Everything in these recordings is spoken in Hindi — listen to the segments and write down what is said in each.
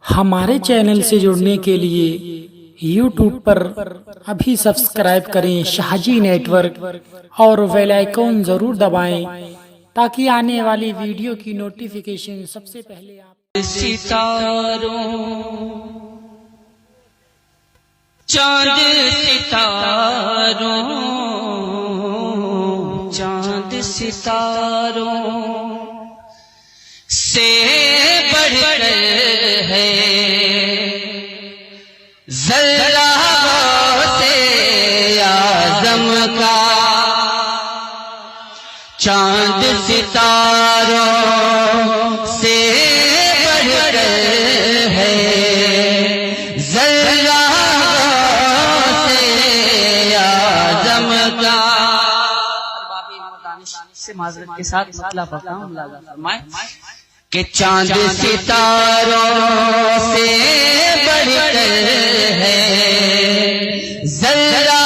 हमारे चैनल से जुड़ने के लिए YouTube पर अभी सब्सक्राइब करें शाहजी नेटवर्क और बेल आइकन ज़रूर दबाएं ताकि आने वाली वीडियो की नोटिफिकेशन सबसे पहले आप। सितारों चांद सितारों चांद सितारों से बढ़कर है ज़र्रा से आज़म का। चांद सितारों से बढ़कर है ज़र्रा से आज़म का। से माज़रत के साथ मतला पढ़ता हूँ, मुलाज़ा फरमाएं कि चांद सितारों से बढ़कर है ज़र्रा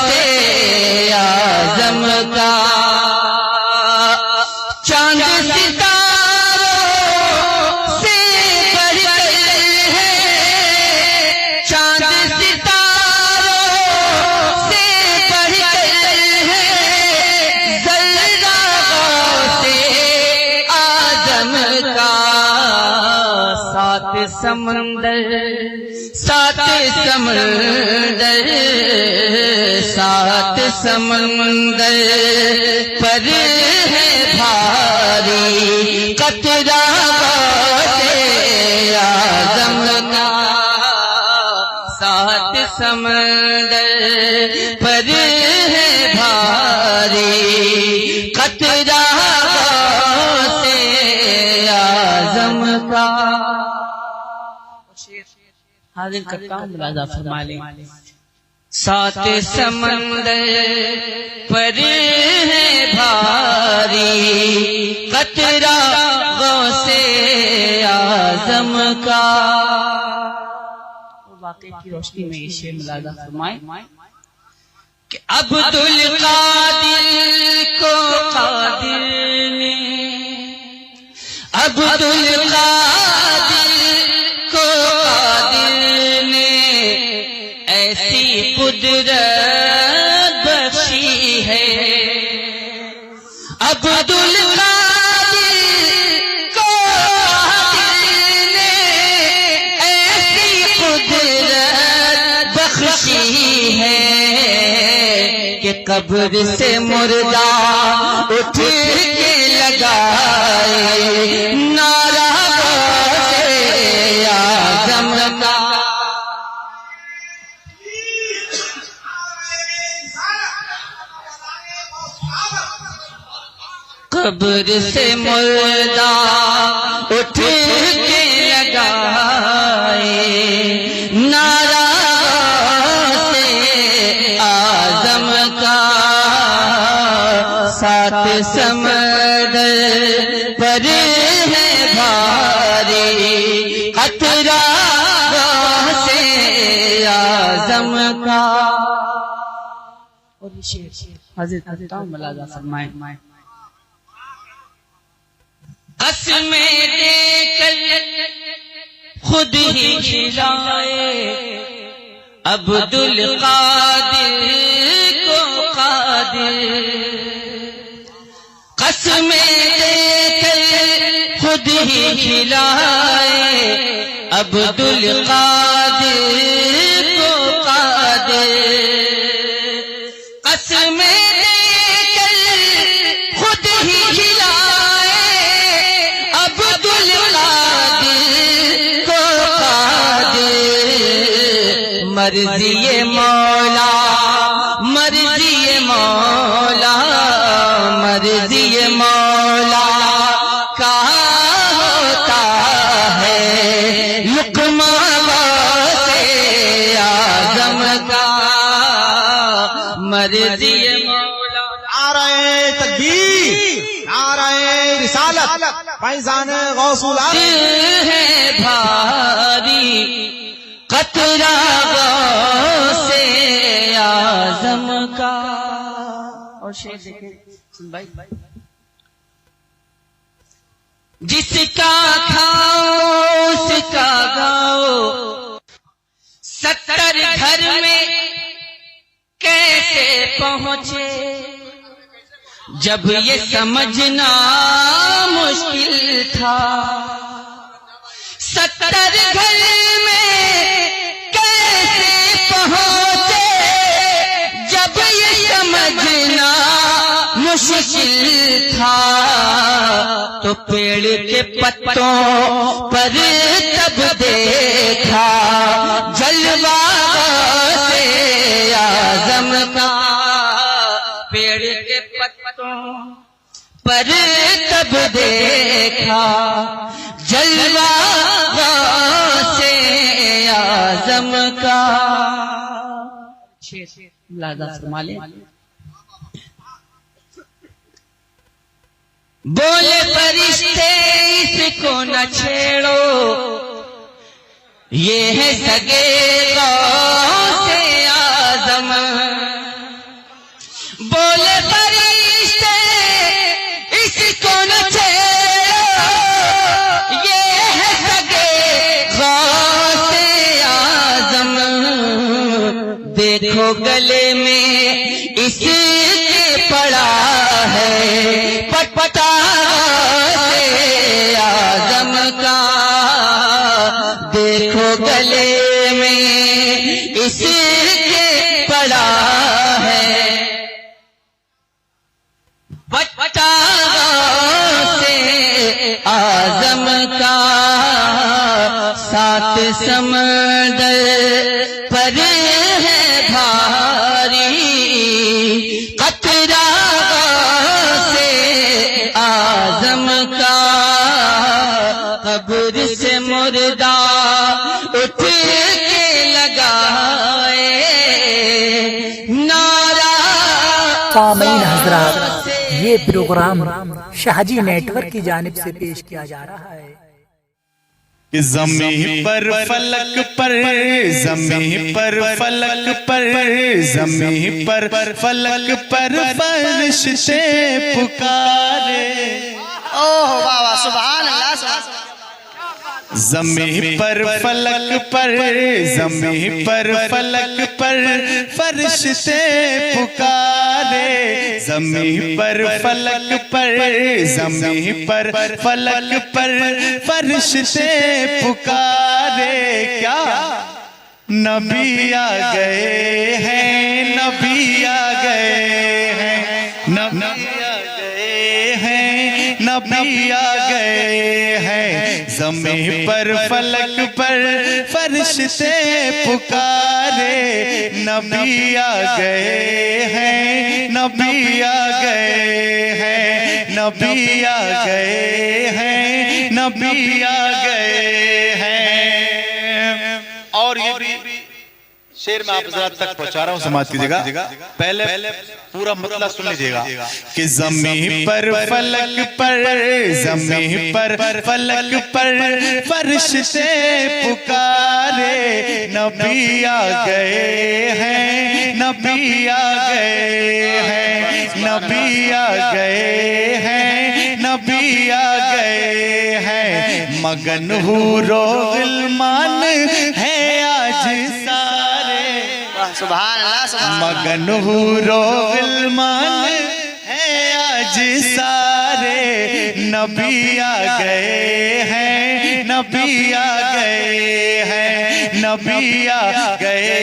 से आज़म का। चांद सितारों से बढ़कर है चांद सितारों से बढ़कर है ज़र्रा से आज़म का। सात समंदर सात समंदर सात समंदर पर है भारी कतरा से आज़म का। सात समंदर पर है भारी कतरा से आज़म का। हाजिर करता हूँ, मुलाज़ा फरमा लें। सात समंदर पर है भारी कतरा गौसे आज़म का। वाक़ई की रोशनी में ये शेर मुलाज़ा फरमाएं कि अब्दुल कादिर को कादिर ने अब्दुल कादिर को कादिर ने ऐसी कुदरत बख्शी है। अब्दुल कादिर को कादिर ने ऐसी कुदरत बख्शी है कि कब्र से मुर्दा उठ के लगाए नारा से आज़म का। कब्र से मुर्दा उठ के लगाए नारा से आज़म का। सात समंदर पर है भारी कतरा से आज़म का। और ये शेर हज़रत मुलाज़ा फरमाएं। कसमें देकर खुद ही खिलाए अब्दुल कादिर को कादिर। कसमें देकर खुद ही खिलाए अब्दुल कादिर को कादिर। कसमें मर्ज़ी मौला मर्ज़ी मौला मर्ज़ी मौला का होता है लुक़मा से आज़म का। मर्ज़ी मौला नारे तकबीर नारे रिसालत फैज़ान गौसुल है भारी कतरा से आज़म का। और शेर देखें सुन भाई, जिसका था उसका घर में कैसे पहुंचे, जब ये समझना मुश्किल था। 70 घर में कैसे पहुंचे, जब ये समझना मुश्किल था। तो पेड़ के पत्तों पर तब देखा जलवा से आज़म का। पेड़ के पत्तों पर तब देखा जलवा से आज़म का। लादा फरमाले, बोले फरिश्ते इसको न छेड़ो, ये है सगे गौसे आज़म। बोले फरिश्ते इसको न छेड़ो, ये है सगे गौसे आज़म। देखो गले में इसके पड़ा है पटपटा से आज़म का। देखो गले में इसके पड़ा है पटपटा से आज़म का। 7 समंदर पर है भारी कतरा से आज़म का। कब्र से मुर्दा उठ के लगाए नारा। सामीन हजरात, ये प्रोग्राम शाहजी नेटवर्क की जानिब से पेश किया जा रहा है। कि ज़मीं पर फलक पर, ज़मीं पर फलक पर, ज़मीं पर फलक पर फरिश्ते पुकारे। ओह वाह वाह, सुभान अल्लाह। ज़मीं पर फलक पर, ज़मीं पर फलक पर फरिश्ते पुकारे। ज़मीं पर फलक पर, ज़मीं पर फलक पर फरिश्ते पुकारे। क्या नबी आ गए हैं, नबी आ गए हैं, नबी आ गए हैं, नबी आ गए हैं। ज़मीं पर फलक पर फरिश्ते पुकारे। नबी आ गए हैं, नबी आ गए हैं, नबी आ गए हैं, नबी आ गए हैं। और ये भी शेर में आप जरा तक पहुंचा रहा हूं, समाज कीजिएगा। पहले पूरा मतलब सुन लीजिएगा कि ज़मीं पर फलक पर, ज़मीं पर फलक पर फरिश्ते पुकारे। नबी आ गए हैं, नबी आ गए हैं, नबी आ गए हैं, नबी आ गए हैं। मगन हूरो गिलमान है आज सारे। सुभान अल्लाह। मगन हूरो गिलमान है आज सारे। नबी आ गए हैं, नबी आ गए हैं, नबी आ गए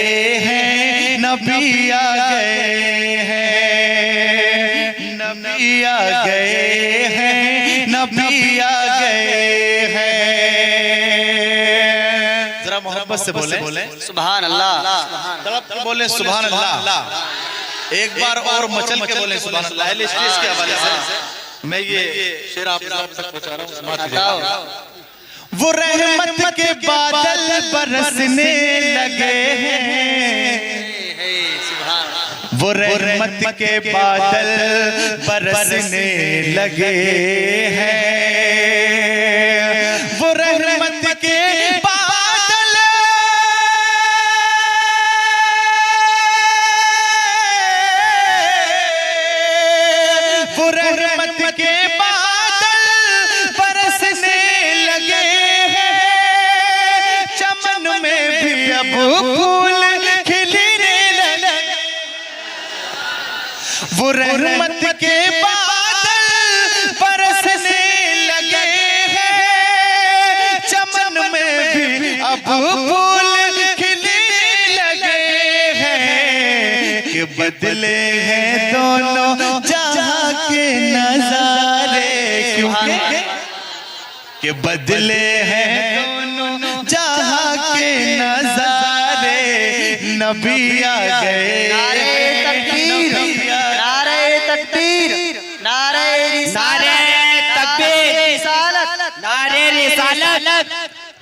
हैं, नबी आ गए हैं, नबी आ गए हैं, नबी आ गए हैं। जरा मोहब्बत से बोले सुभान अल्लाह। बोले सुभान अल्लाह। एक बार और मचल के बोले सुभान अल्लाह। स्टेज के हवाले से मैं ये शेर आप तक पहुंचा रहा हूं। वो रहमत के बादल बरसने लगे हैं, वो रहमत के बादल बरसने लगे हैं। वो रहमत के बादल वो रहमत के बादल बरसने लगे हैं। चमन में भी अब फूल खिल रहमत के बादल बरसने लगे हैं, चमन में भी अब फूल खिलने लगे हैं, कि बदले हैं दोनों जहां के नजारे, क्योंकि कि बदले हैं दोनों जहां के नजारे, नबी आ गए। नारे तकबीर, नारे तकबीर, नारे तकबीर, नारे रिसालत,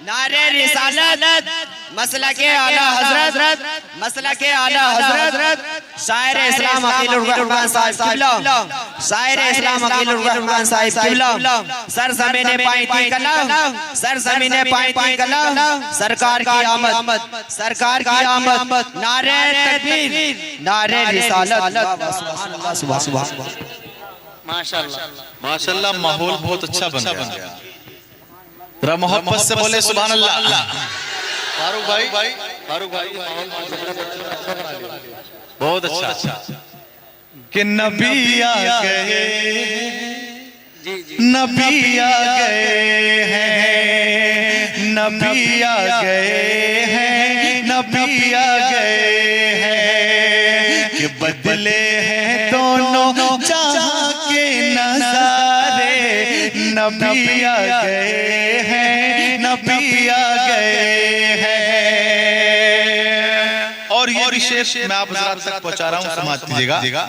नारे रिसालत, मसला के आला हजरत, मसला के आला हजरत, शायर इस्लाम अकीलुर रहमान साहिब किबला, शायर इस्लाम अकीलुर रहमान साहिब किबला, सर ज़मीने पाई कलम, सर ज़मीने पाई कलम, सरकार की आमद, सरकार की आमद, नारे तकबीर, नारे रिसालत, सुभान सुभान। माशाल्लाह माशाल्लाह, माहौल बहुत अच्छा बन गया। जरा मोहब्बत से बोले सुभान अल्लाह। फारूक भाई, फारूक भाई, बहुत अच्छा। कि नबी आ गए, नबी आ गए हैं, नबी आ गए हैं, नबी आ गए हैं, कि बदले हैं दोनों जहां के नजारे, नबी आ गए हैं, नबी आ गए हैं। और ये शेर मैं आप तक पहुंचा रहा हूं, समाज कीजिएगा।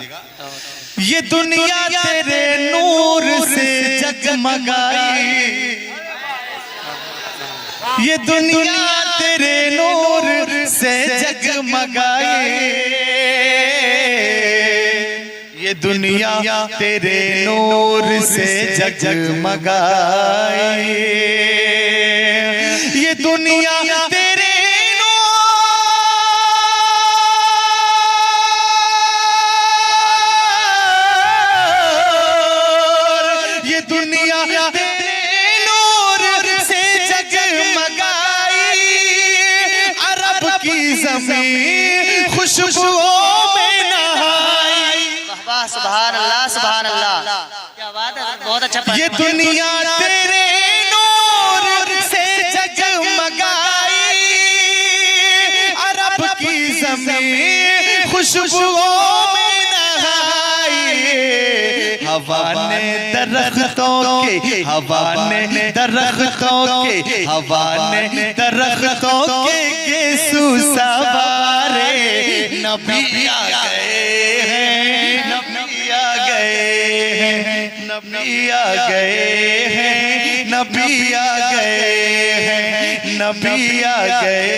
ये दुनिया तेरे नूर से जगमगाई, ये दुनिया तेरे नूर से जगमगाई, ये दुनिया तेरे नूर से जगमगाई, ये दुनिया तेरे नूर, ये दुनिया तेरे नूर से जगमगाई, अरब की ज़मीन खुशबुओं में नहाई। वाह, सुभान अल्लाह, सुभान अल्लाह, क्या बात है, बहुत अच्छा। ये दुनिया तेरे नूर से जगमगाई, अरब की ज़मीन खुशबुओं में नहाई, हवा ने दरख्तों के, हवा ने दरख्तों के, हवा ने दरख्तों के सुसवारे, नबी आ गए हैं, नबी आ गए हैं, नबी आ गए हैं, नबी आ गए हैं, नबी आ गए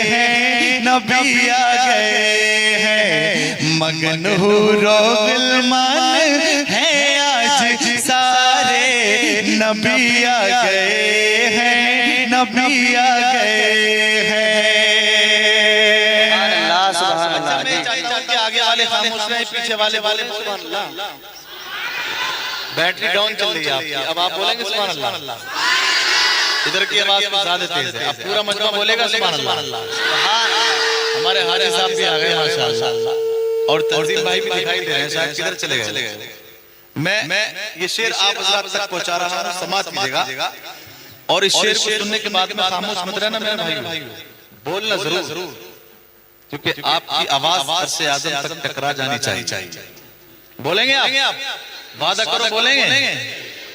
हैं, नबी आ गए हैं, मगन हूरो गिलमान है आज सारे, नबी आ गए हैं, नबी आ गए हैं। अल्लाह, सुभान अल्लाह। के आगे वाले खामोश रहे, पीछे वाले सुभान अल्लाह। बैटरी डाउन चल रही है आपकी, अब आप बोलेंगे सुभान अल्लाह। इधर की आवाज ज्यादा तेज है, अब पूरा मजमा बोलेगा सुभान अल्लाह। हमारे हाजी साहब भी आ गए माशाअल्लाह, और तंजीम भाई भी दिखाई दे रहे हैं, शायद किधर चले गए। मैं ये शेर आप हज़रात तक पहुंचा रहा हूं, समाज कीजिएगा। और इस शेर को सुनने के बाद में खामोश मत रहना मेरे भाई, बोलना जरूर, क्योंकि आपकी आवाज से आज़म तक टकरा जानी चाहिए। बोलेंगे आप, वादा करो बोलेंगे।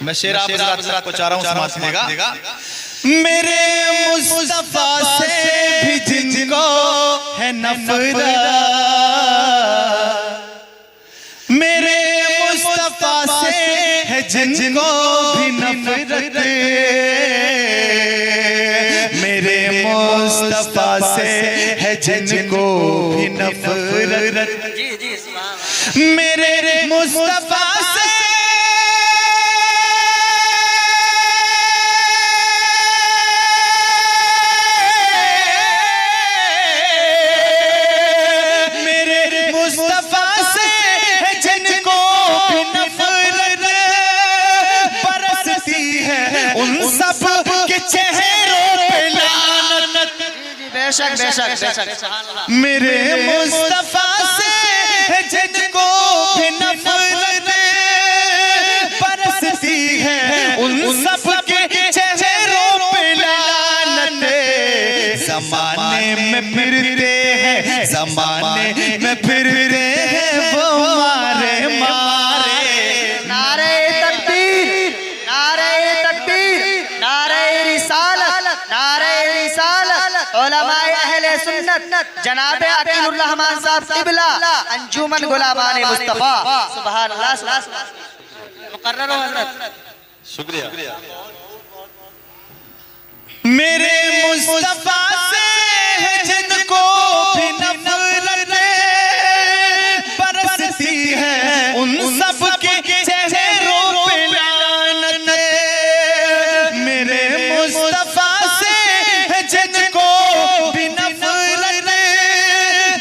मैं शेर आप हज़रात तक पहुंचा रहा हूं, समाज कीजिएगा। मेरे मुस्तफा से भी जिनको है नफरत, मेरे मुस्तफा से है जिनको भी नफरत, मेरे मुस्तफा से है जिनको भी नफरत, मेरे मुस्तफा से बेशक बेशक बेशक। मेरे मुस्तफा से है जिनको भी नफरत बरसती है, उन सब के चेहरों पे लानत। जमाने में फिरते हैं, जमाने में फिरते हैं वो मारे मारे। नारे तकबीर, नारे तकबीर, नारे रिसालत, नारे रिसालत। उलमाए अहले सुन्नत जनाब अकीलुर रहमान साहब क़िबला अंजुमन गुलामान मुस्तफा। सुभान अल्लाह, सुभान अल्लाह। मुकर्रर हो हज़रत। शुक्रिया। मेरे मुस्तफा से है जिनको भी नफरत बरसती है, उन सब के चेहरों पे लानत। मेरे मुस्तफा से है जिनको भी नफरत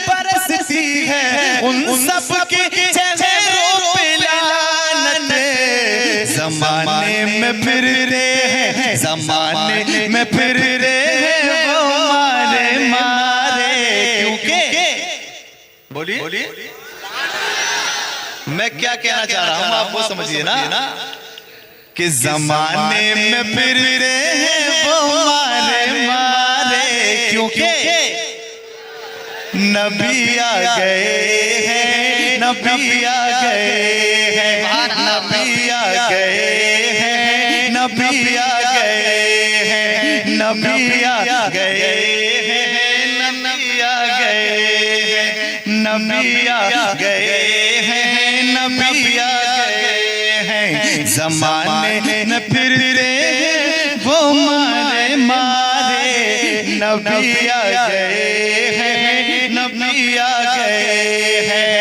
बरसती है, उन सब के चेहरों पे लानत। जमाने में फिरते हैं, जमाने में फिरते हैं वो मारे मारे। क्योंकि बोलिए मैं क्या कहना चाह रहा हूं, आप वो समझिए ना कि जमाने में फिरते हैं वो मारे मारे। क्योंकि नबी आ गए हैं, नबी आ गए हैं, नबी आ गए हैं, नबी आ गए हैं, नबी आ गए हैं, नबी आ गए हैं, नबी आ गए हैं, नबी आ गए हैं। जमाने में फिरते हैं वो मारे मारे। नबी आ गए हैं, नबी आ गए हैं।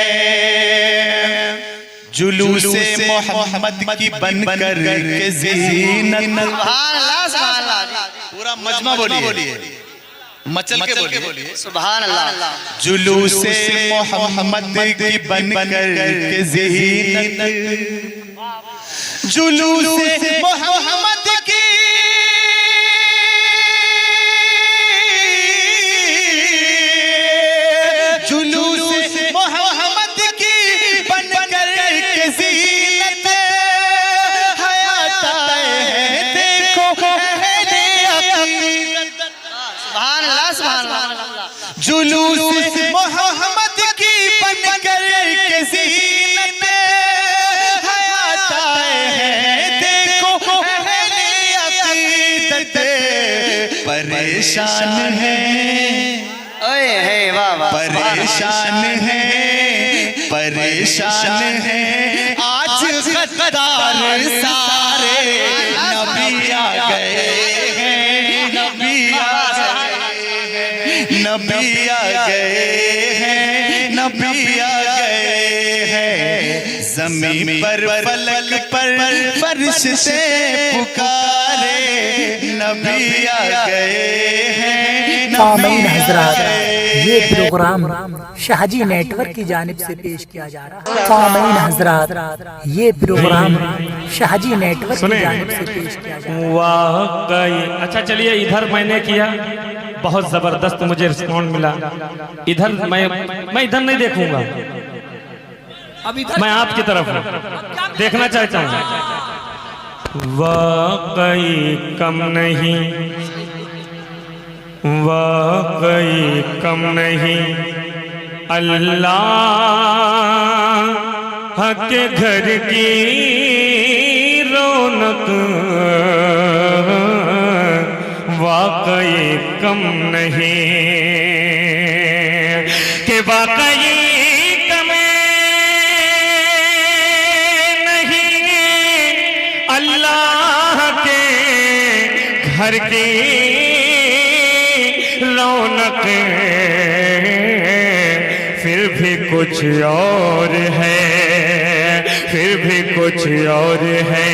जुलूसे मोहम्मद की बनकर के ज़ीनत। सुभान अल्लाह, सुभान अल्लाह। पूरा मजमा बोलिए, मचल के बोलिए। सुभान अल्लाह। जुलूसे मोहम्मद की बनकर के ज़ीनत, जुलूसे मोहम्मद की जुलूस मोहम्मद की बनकर के ज़ीनत हयात है। देखो अहले अक़ीदत परेशान है, ओए हे वाह वाह। परेशान है, परेशान है। आज गद्दार सारे नबी आ गए हैं, नबी आ नबी आ गए हैं, नबी आ गए हैं। ज़मीन पर फलक पर फरिश्ते पुकारे, नबी आ गए हैं, सामीन हजरात, ये प्रोग्राम शाहजी नेटवर्क की जानिब से पेश किया जा रहा है। सामीन हजरात, ये प्रोग्राम शाहजी नेटवर्क की जानिब से पेश किया जा रहा है। वाकई अच्छा। चलिए, इधर मैंने किया, बहुत जबरदस्त मुझे रिस्पॉन्ड मिला। इधर मैं इधर नहीं देखूंगा, मैं आपकी तरफ देखना चाहता हूँ। वाकई कम नहीं, वाकई कम नहीं, अल्लाह के घर की रौनक वाकई कम नहीं, कि वाकई कम नहीं, अल्लाह के घर की रौनक फिर भी कुछ और है, फिर भी कुछ और है।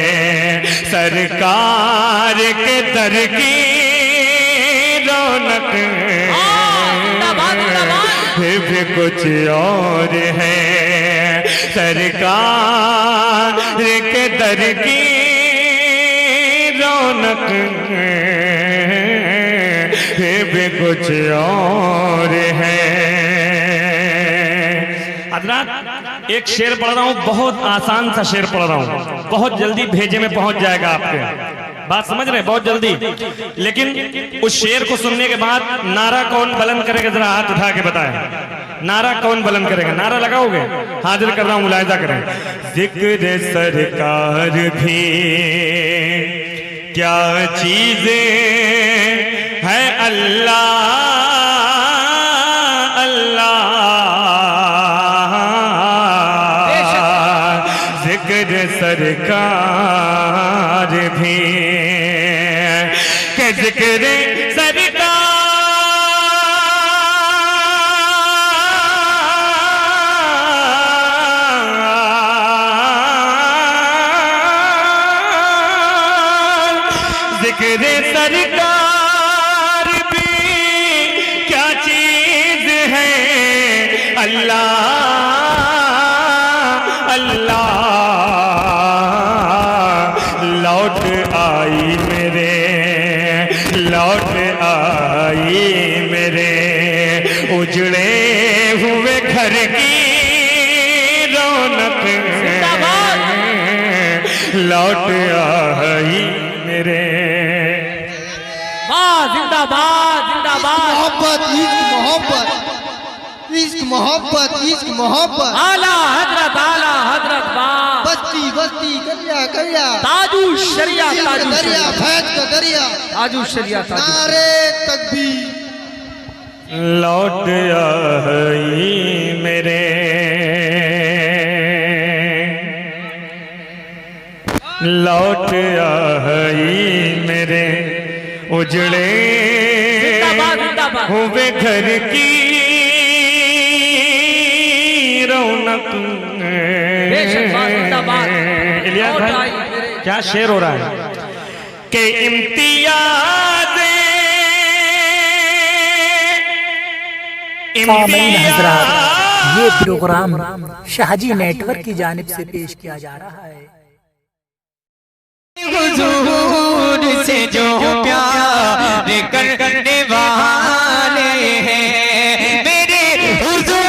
सरकार के दर की रौनक फिर भी कुछ और है। सरकार के दर की रौनक फिर भी कुछ और है। हज़रात एक शेर पढ़ रहा हूँ, बहुत आसान सा शेर पढ़ रहा हूँ, बहुत जल्दी भेजे में पहुंच जाएगा आपके, बात समझ रहे हैं, बहुत जल्दी। लेकिन उस शेर को सुनने के बाद नारा कौन बुलंद करेगा, जरा हाथ उठा के बताएं, नारा कौन बुलंद करेगा? नारा लगाओगे? हाजिर कर रहा हूं, मुलाहिजा करें। जिक्र सरकार भी क्या चीजें है अल्लाह अल्लाह, जिक्र सरकार भी के जिक्र सरकार जिक्र सरकार भी क्या चीज है अल्लाह अल्लाह, लौट आई मेरे लौट आई मेरे उजड़े हुए घर की रौनक, लौट आई मेरे। जिंदाबाद जिंदाबाद, मोहब्बत इश्क मोहब्बत इश्क मोहब्बत, आला हजरत बाप, बस्ती बस्ती करिया करिया, ताजू शरिया ताजू दरिया फैज का दरिया, ताजू शरिया ताजू। नारे तकबीर। लौट आई मेरे लौट आई मेरे उजड़े हुए घर की रौनक। इलियास भाई क्या शेर हो रहा है कि इम्तियाज़ सामीन हज़रात, ये प्रोग्राम शाहजी नेटवर्क की जानिब से पेश किया जा रहा है। हुजूर से जो प्यार करने वाले हैं मेरे हुजूर,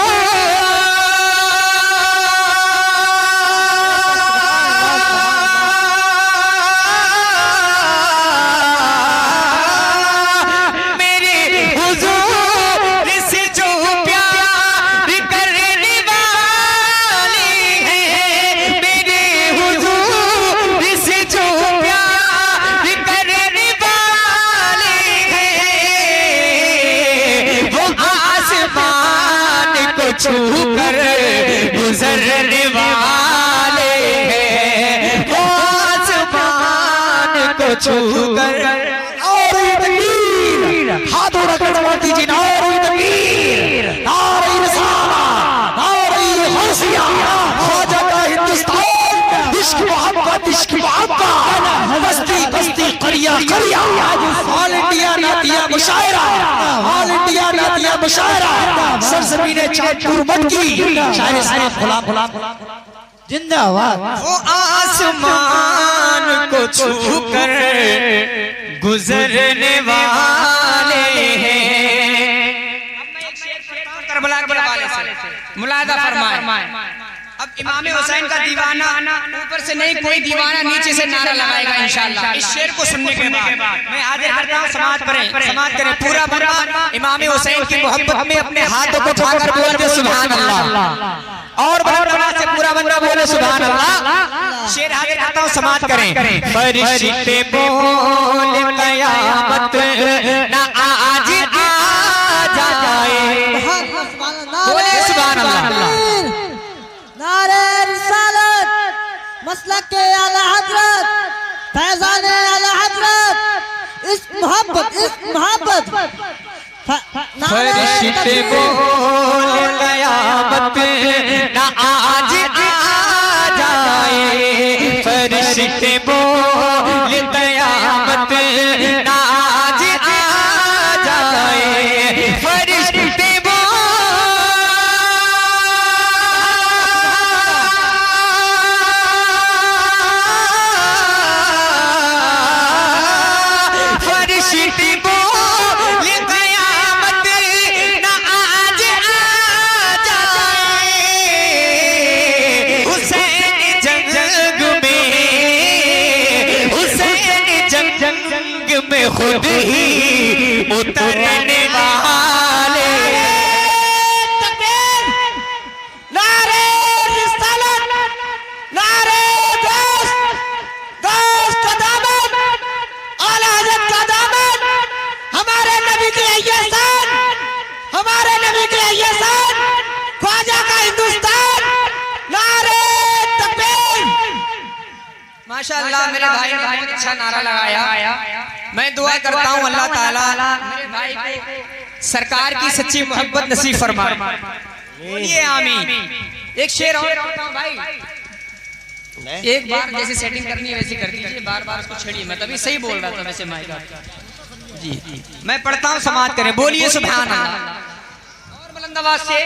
मेरे हुजूर से जो प्यार करने वाले हैं, मेरे हुजूर से जो प्यार करने वाले हैं, वो आसमान को छू कर गुजरने वाले हैं, वो आसमान को छू कर। और तकबीर, हाथ उठाकर दीजिए, नारे तकबीर, नारे रिसालत, नारे गौसिया, ख्वाजा का हिंदुस्तान, इश्क मोहब्बत बस्ती बस्ती करिया करिया, ऑल इंडिया नातिया मुशायरा, ऑल इंडिया नातिया मुशायरा, सरजमीने चांदपुर मटकी, शायर इस्लाम खुला खुला जिंदाबाद। वो आसमान को छू कर गुजरने वाले हैं। करबला के हवाले से मुलाहिजा फरमाएं। अब इमाम हुसैन का दीवाना ऊपर से नहीं, कोई दीवाना नीचे से नारा लगाएगा इंशाअल्लाह। इस शेर को सुनने के बाद मैं हाजिर करता हूं, समाअत करें पूरा पूरा इमाम हुसैन की मोहब्बत में अपने हाथों को उठाकर बोलते सुभान अल्लाह, और बड़ा से पूरा बंदा बोले सुभान अल्लाह। शेर हाजिर करता हूं, समाअत करें। फरिश्ते बोले कयामत ना आज आ जाए, बोले सुभान अल्लाह। नारे रिसालत, मसलक के आला हजरत, फैजान आला हजरत, इश्क मोहब्बत फरिश्ते बोले कयामत ना आज आ जाए, फरिश्ते बोले कयामत ना आज आ जाए, फरिश्ते फरिश्ते बोले कयामत ना आज आ जाए, उतरने वाले। नारे रिसालत, नारे दोस्त का दामन, आला हज़रत का दामन, हमारे नबी के ये शान, हमारे नबी के ये शान, ख्वाजा का हिंदुस्तान, नारे तकबीर। माशाअल्लाह मेरे भाई ने बहुत अच्छा नारा लगाया। मैं दुआ करता हूँ अल्लाह ताला मेरे भाई को सरकार की सच्ची मोहब्बत नसीब फरमाए। बोलिए आमीन। एक शेर और कहता हूँ भाई, एक बार जैसे सेटिंग करनी है वैसी कर दीजिए, बार बार उसको छेड़िए। मैं तभी सही बोल रहा था वैसे माइक जी। मैं पढ़ता हूँ, समाप्त करें। बोलिए सुभान अल्लाह। और बुलंद आवाज से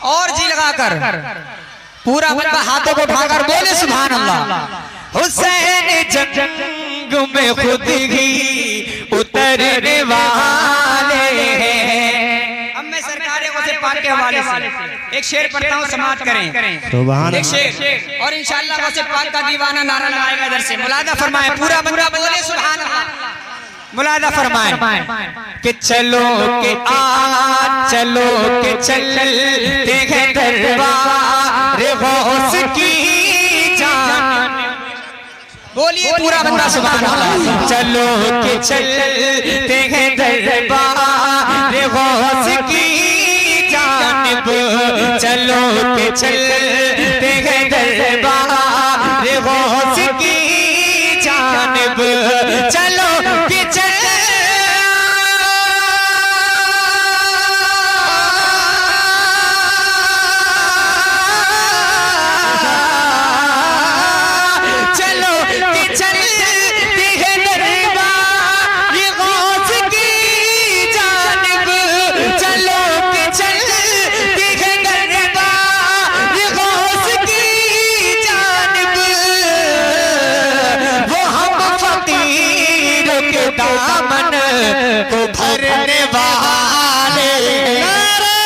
और जी लगाकर पूरा बंदा हाथों को उठाकर बोले सुभान अल्लाह। हुसैन जंग में खुद ही उतरने वाले हैं। अब मैं सरकार से पाक के हवाले से एक शेर पढ़ता हूँ, समाप्त करें। सुभान एक शेर और इंशाअल्लाह गौसे पाक का दीवाना नारा लगाएगा इधर से। मुलादा फरमाए, पूरा बंदा बोले सुभान अल्लाह। मुलादा फरमाए कि चलो के आ चलो के चलते हैं दरबार गौस की जान। बोलिए पूरा बंदा सुभान अल्लाह। चलो के चलते हैं दरबार गौस की जानिब, चलो के चलते हैं दरबार गौस की जानिब, चलो के को भरने वाले। नारे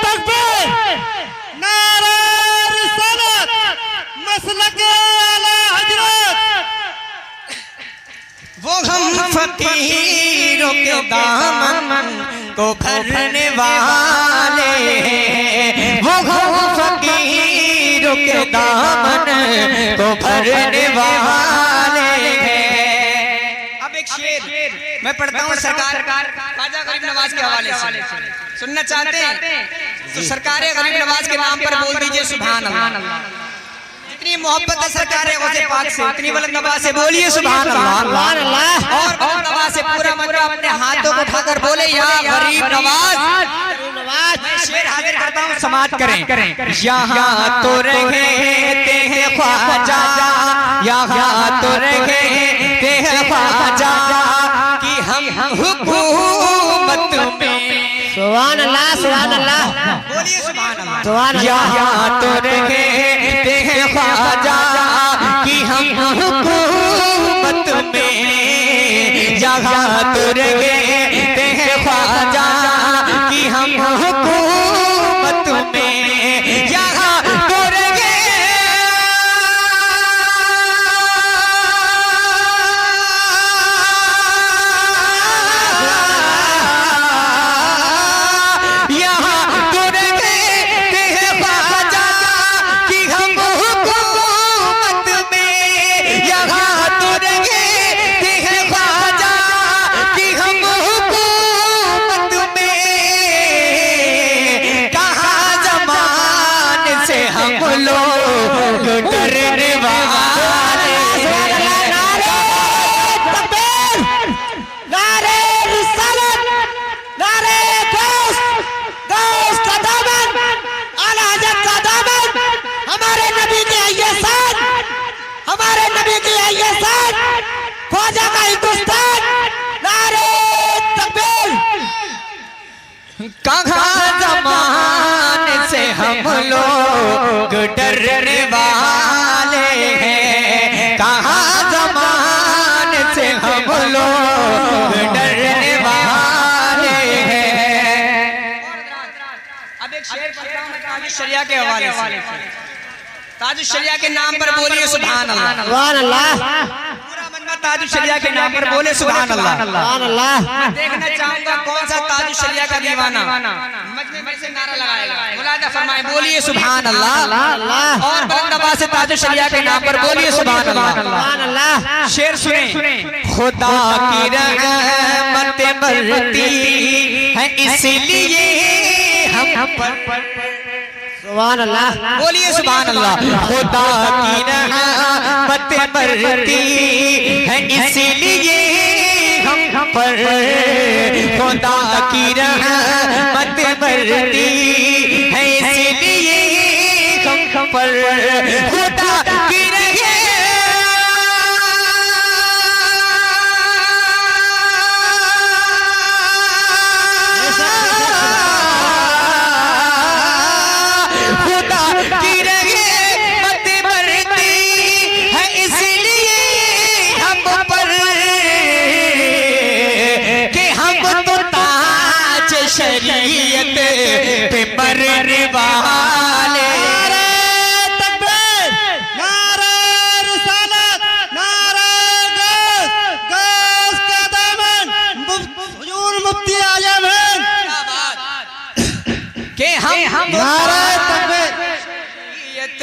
तकबीर, नारे रिसालत, मसलक आला हजरत। वो हम फकीरों के दामन को भरने वाले, वो हम फकीरों के दामन को भरने वाले। मैं पढ़ता हूँ सरकार ख्वाजा गरीब नवाज के हवाले से। सुनना चाहते हैं तो सरकार गरीब नवाज के नाम पर बोल दीजिए सुभान अल्लाह। जितनी मोहब्बत है सरकार गौसे पाक से उतनी बुलंद आवाज से बोलिए सुभान अल्लाह। और बुलंद आवाज से पूरा मंडा अपने हाथों को उठाकर बोले या गरीब नवाज। मैं शेर हाजिर करता हूँ, समाप्त करें। यहाँ तो रहते हैं ख्वाजा, यहाँ तो रहते हैं ख्वाजा कि हम हुकूमत में। सुभान अल्लाह, सुभान अल्लाह, बोलिए सुभान अल्लाह। यहाँ तो रहते हैं ख्वाजा कि हम हुकूमत में, यहाँ तो रहते हैं ख्वाजा कि हम हुकूमत में, यहाँ तो डरने वाले। नारे रिसालत, नारे दोस्त का दामन, आला हज़रत का दामन, हमारे नबी के ये शान, हमारे नबी के ये शान, ख्वाजा का हिंदुस्तान, नारे तकबीर। कहाँ ज़माने से हम लोग डरने वाले हैं, कहाँ ज़माने से हम लोग डरने वाले हैं। अब एक शेर पढ़ता हूं मैं ताजुश शरिया के हवाले से। ताजुश शरिया के नाम पर बोलिए सुभान अल्लाह। सुभान अल्लाह। पूरा मनवा ताजुशरिया के नाम पर बोले सुभान अल्लाह। मैं देखना चाहूंगा कौन सा ताजुशरिया का दीवाना मजमे में से नारा लगाएगा। मुलादा फरमाए बोलिए सुभान अल्लाह। और बुलंद आवाज से ताजुशरिया के नाम पर बोलिए सुभान अल्लाह। शेर सुने। खुदा की रहमत बरती है इसलिए हम पर सुभान अल्लाह बोलिए सुभान अल्लाह। खुदा की रहमत बरती है इसलिए हम पर खुदा की रहमत बरती है इसलिए हम पर खुदा की शरीयत पे मरने वाले तकबीर नारे रिसालत नारे गौस का दामन हुजूर मुफ्ती आजम हैं के हम नारे तकबीर शरीयत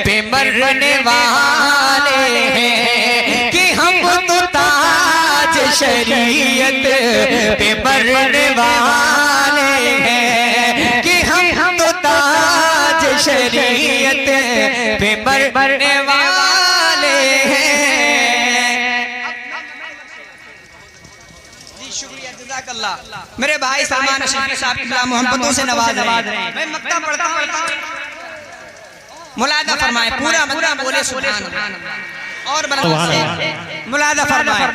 पे मरने वाले हैं कि हम तो ताज शरीयत पे मरने वाले हैं कि हम तो ताज शरीयत पे मरने वाले हैं। जी शुक्रिया जज़ाकल्लाह। मेरे भाई सलमान शफी साहब की मोहब्बतों से नवाज रहे हैं। मैं मक्ता पढ़ता हूँ मुलादा फरमाए पूरा बोले सुभान अल्लाह। और मुलादा फरमाए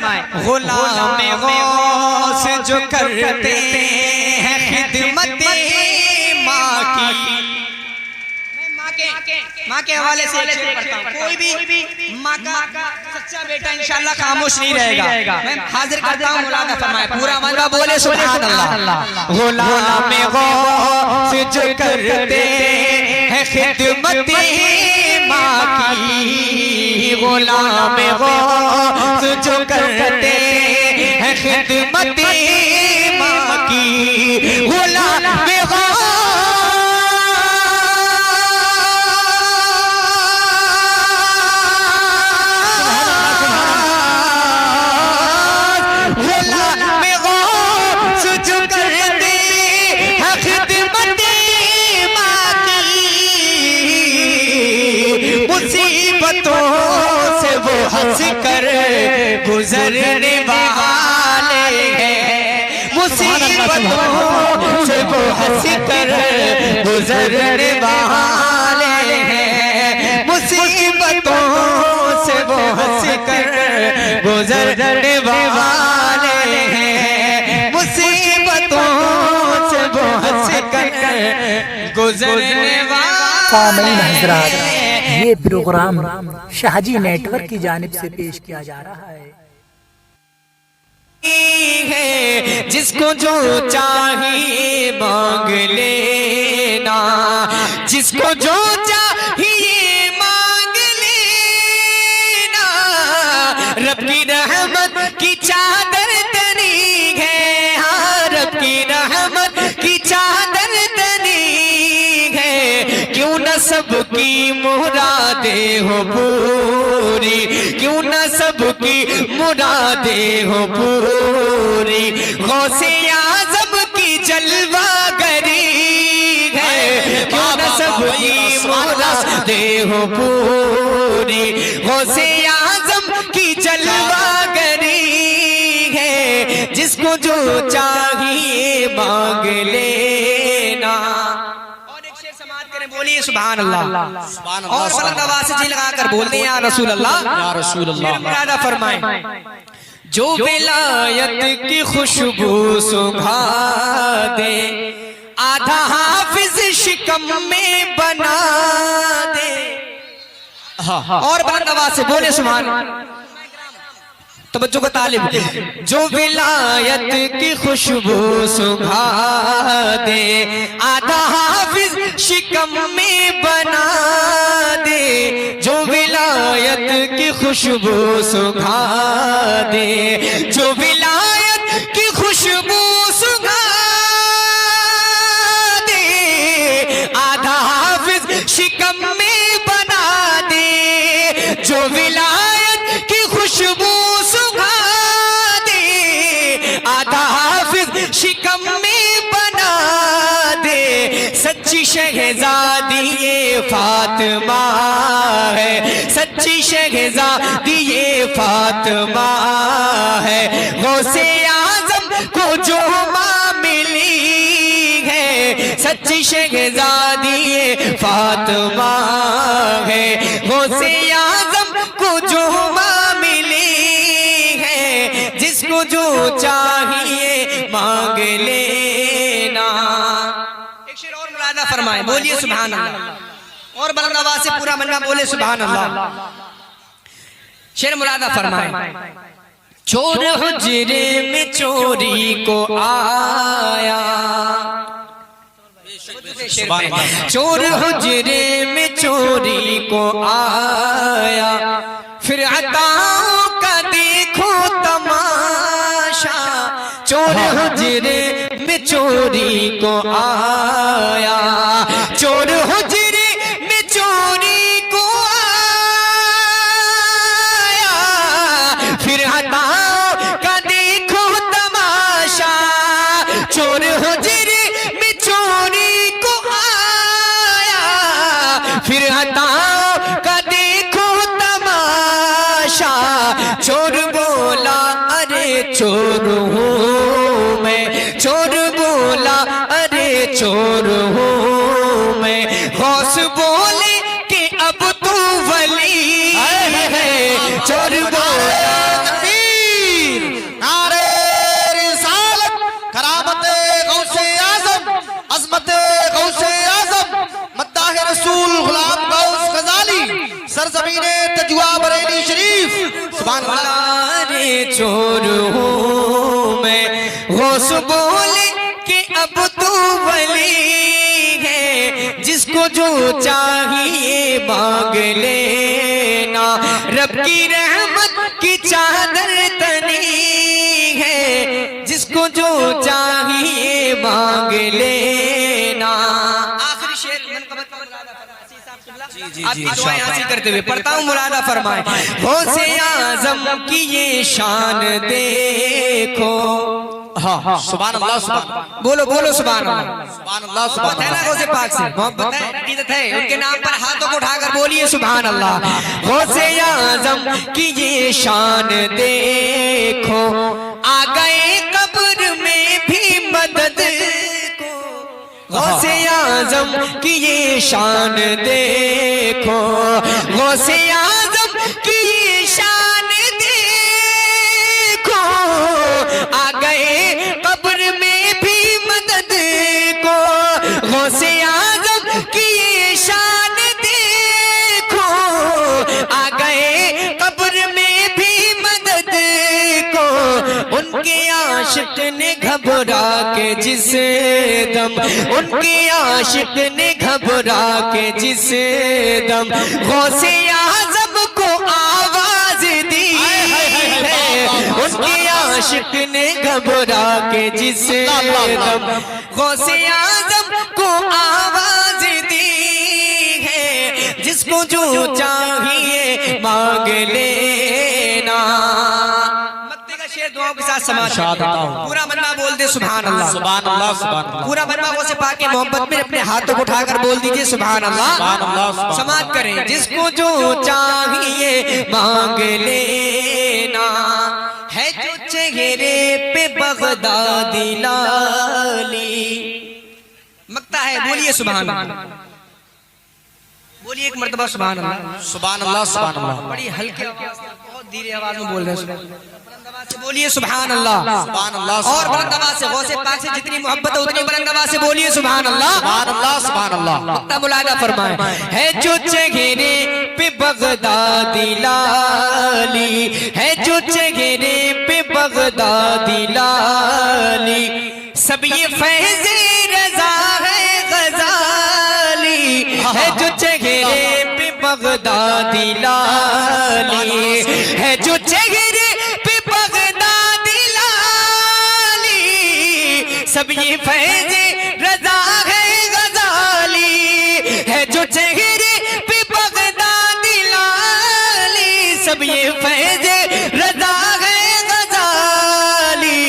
गुलाम गौस जो करते हैं खिदमत माँ की। माँ के हवाले से एक शेर पढ़ता हूँ। कोई भी माँ का सच्चा बेटा इंशाल्लाह खामोश नहीं रहेगा। मैं हाजिर करता हूँ मुलादा फरमाए पूरा मलबा बोले सुभान अल्लाह। गुलाम गौस जो करते हैं खिदमत माँ की। गुलाम गौस जो करते हैं खिदमत माँ की। गुलाम से वो हंस कर गुजरने वाले हैं। मुसीबतों से वो हंस कर गुजरने वाले हैं। मुसीबतों से वो हंस कर गुजरने वाले हैं। मुसीबतों से वो हंस कर गुजरने सामईन हज़रात, वाले ये प्रोग्राम शाहजी नेटवर्क की जानिब से पेश किया जा रहा है। जिसको जो चाहिए मांग लेना, जिसको जो चाहिए मांग लेना। रब की रहमत की चादर तनी है, हाँ रब की रहमत की चादर तनी है। क्यों न सबकी मुरादें हो पूरी, क्यों न सबकी मुरादें हो पूरी। गौसे आज़म की जलवागरी है, क्यों न सबकी मुरादें हो पूरी। गौसे आज़म की जलवागरी है, जिसको जो चाहिए मांग लेना। बोलिए सुभान अल्लाह। और बुलंद आवाज से जी लगाकर बोलते हैं या रसूल अल्लाह, या रसूल अल्लाह। मुरादा फरमाए जो विलायत की खुशबू सुंघा दे, आधा हाफिज शिकम में बना दे। और बुलंद आवाज से बोले सुभान। तवज्जो का तालिब। जो विलायत की खुशबू सुंघा दे, आधा हाफिज शिकम में बना दे। जो विलायत की खुशबू सुंघा दे, जो विलायत की खुशबू सुंघा दे, आधा हाफिज शिकम में बना दे। जो विलायत की खुशबू आधा हाफिज शिकम में बना दे। सच्ची शहजादी ये फातिमा है, सच्ची शहजादी ये फातिमा है। गौसे आजम को जो माँ मिली है, सच्ची शहजादी ये फातिमा है। गौसे आजम को जो माँ मिली है, जिसको जो चाहिए मांग लेना। एक शेर और मुलादा फरमाए, बोलिए सुभान अल्लाह। और बुलंद आवाज से पूरा मन्ना बोले सुभान अल्लाह। शेर मुलादा फरमाए। चोर हुजरे में चोरी को आया, चोर हुजरे में चोरी को आया। फिर अताओं का देखो तमाशा, चोर हुजरे में चोरी को आया। चोर हुजरे में चोरी को आया, फिर अताओं का देखो तमाशा। चोर हुजरे में चोरी को आया, फिर अताओं का देखो तमाशा। चोर बोला अरे चोर हूँ मैं, चोर बोला अरे चोर हूँ मैं। गौस बोले कि अब तू वली है, चोर बोला तकबीर, नारे रिसालत, करामते गौसे आजम, अज़मते गौसे आजम, मद्दाह रसूल गुलाम गौस गजाली, सरज़मीने तजवा बरेली शरीफ। सुभान अल्लाह। रे चोर हूँ मैं, गौस बोले कि अब तू वली है। जिसको जो चाहिए मांग लेना, रब की रहमत की चादर तनी है। जिसको जो चाहिए मांग लेना। आखिरी शेर आपकी दुआएं हासिल करते हुए पढ़ता हूँ, मुरादा फरमाए। गौसे आज़म की ये शान देखो। हाँ सुभान अल्लाह, सुभान बोलो बोलो सुभान अल्लाह, सुभान अल्लाह, सुभान है ना। गौसे पाक से मोहब्बत है, अकीदत है, उनके नाम पर हाथों को उठाकर बोलिए सुभान अल्लाह। गौसे आज़म की ये शान देखो, आ गए कब्र में भी मदद को। गौसे आज़म की ये शान देखो, गौसे आज़म की ये शान देखो। आ गए कब्र में भी मदद को। गौसे आज़म की ये शान देखो, आ गए कब्र में भी मदद को। उनके आशिक ने घबरा के जिस दम, उनके आशिक ने घबरा के जिस दम गौसे आज़म को आवाज दी है। उनके आशिक ने घबरा के जिस दम गौसे आज़म को आवाज दी है। जिसको जो चाहिए मांग लेना। शेर दुआओं के साथ समाज पूरा मन्ना बोल दे सुभान अल्लाह, सुभान अल्लाह, सुभान अल्लाह। पूरा मन्ना वो से पाके मोहब्बत में अपने हाथों को उठाकर बोल दीजिए सुभान अल्लाह, सुभान अल्लाह। समाज करें। जिसको जो चाहिए मांग लेना, है जो चेहरे पे बगदादी लाली। मकता है, बोलिए सुभान अल्लाह, बोलिए एक मर्तबा सुभान अल्लाह, सुभान अल्लाह, सुभान अल्लाह। बड़ी हल्की आवाज, बहुत धीरे आवाज में बोल रहे हैं। बोलिए सुभान अल्लाह, सुभान अल्लाह। और बुलंद आवाज से गौसे पाक से जितनी मोहब्बत है उतनी बुलंद आवाज से बोलिए सुभान अल्लाह, सुभान अल्लाह, सुभान अल्लाह। मुलादा फरमाए। है जो चेहरे पे बगदादी लाली है, जो चेहरे पे बगदादी लाली, सब ये फैज़ रज़ा है गज़ाली है, जो चेहरे पे बगदादी लाली है, जो चेहरे पे बगदादी लाली, सब ये फैज़ रज़ा है गज़ाली है, जो चेहरे पे बगदादी लाली, सब ये फैज़ रज़ा है गज़ाली।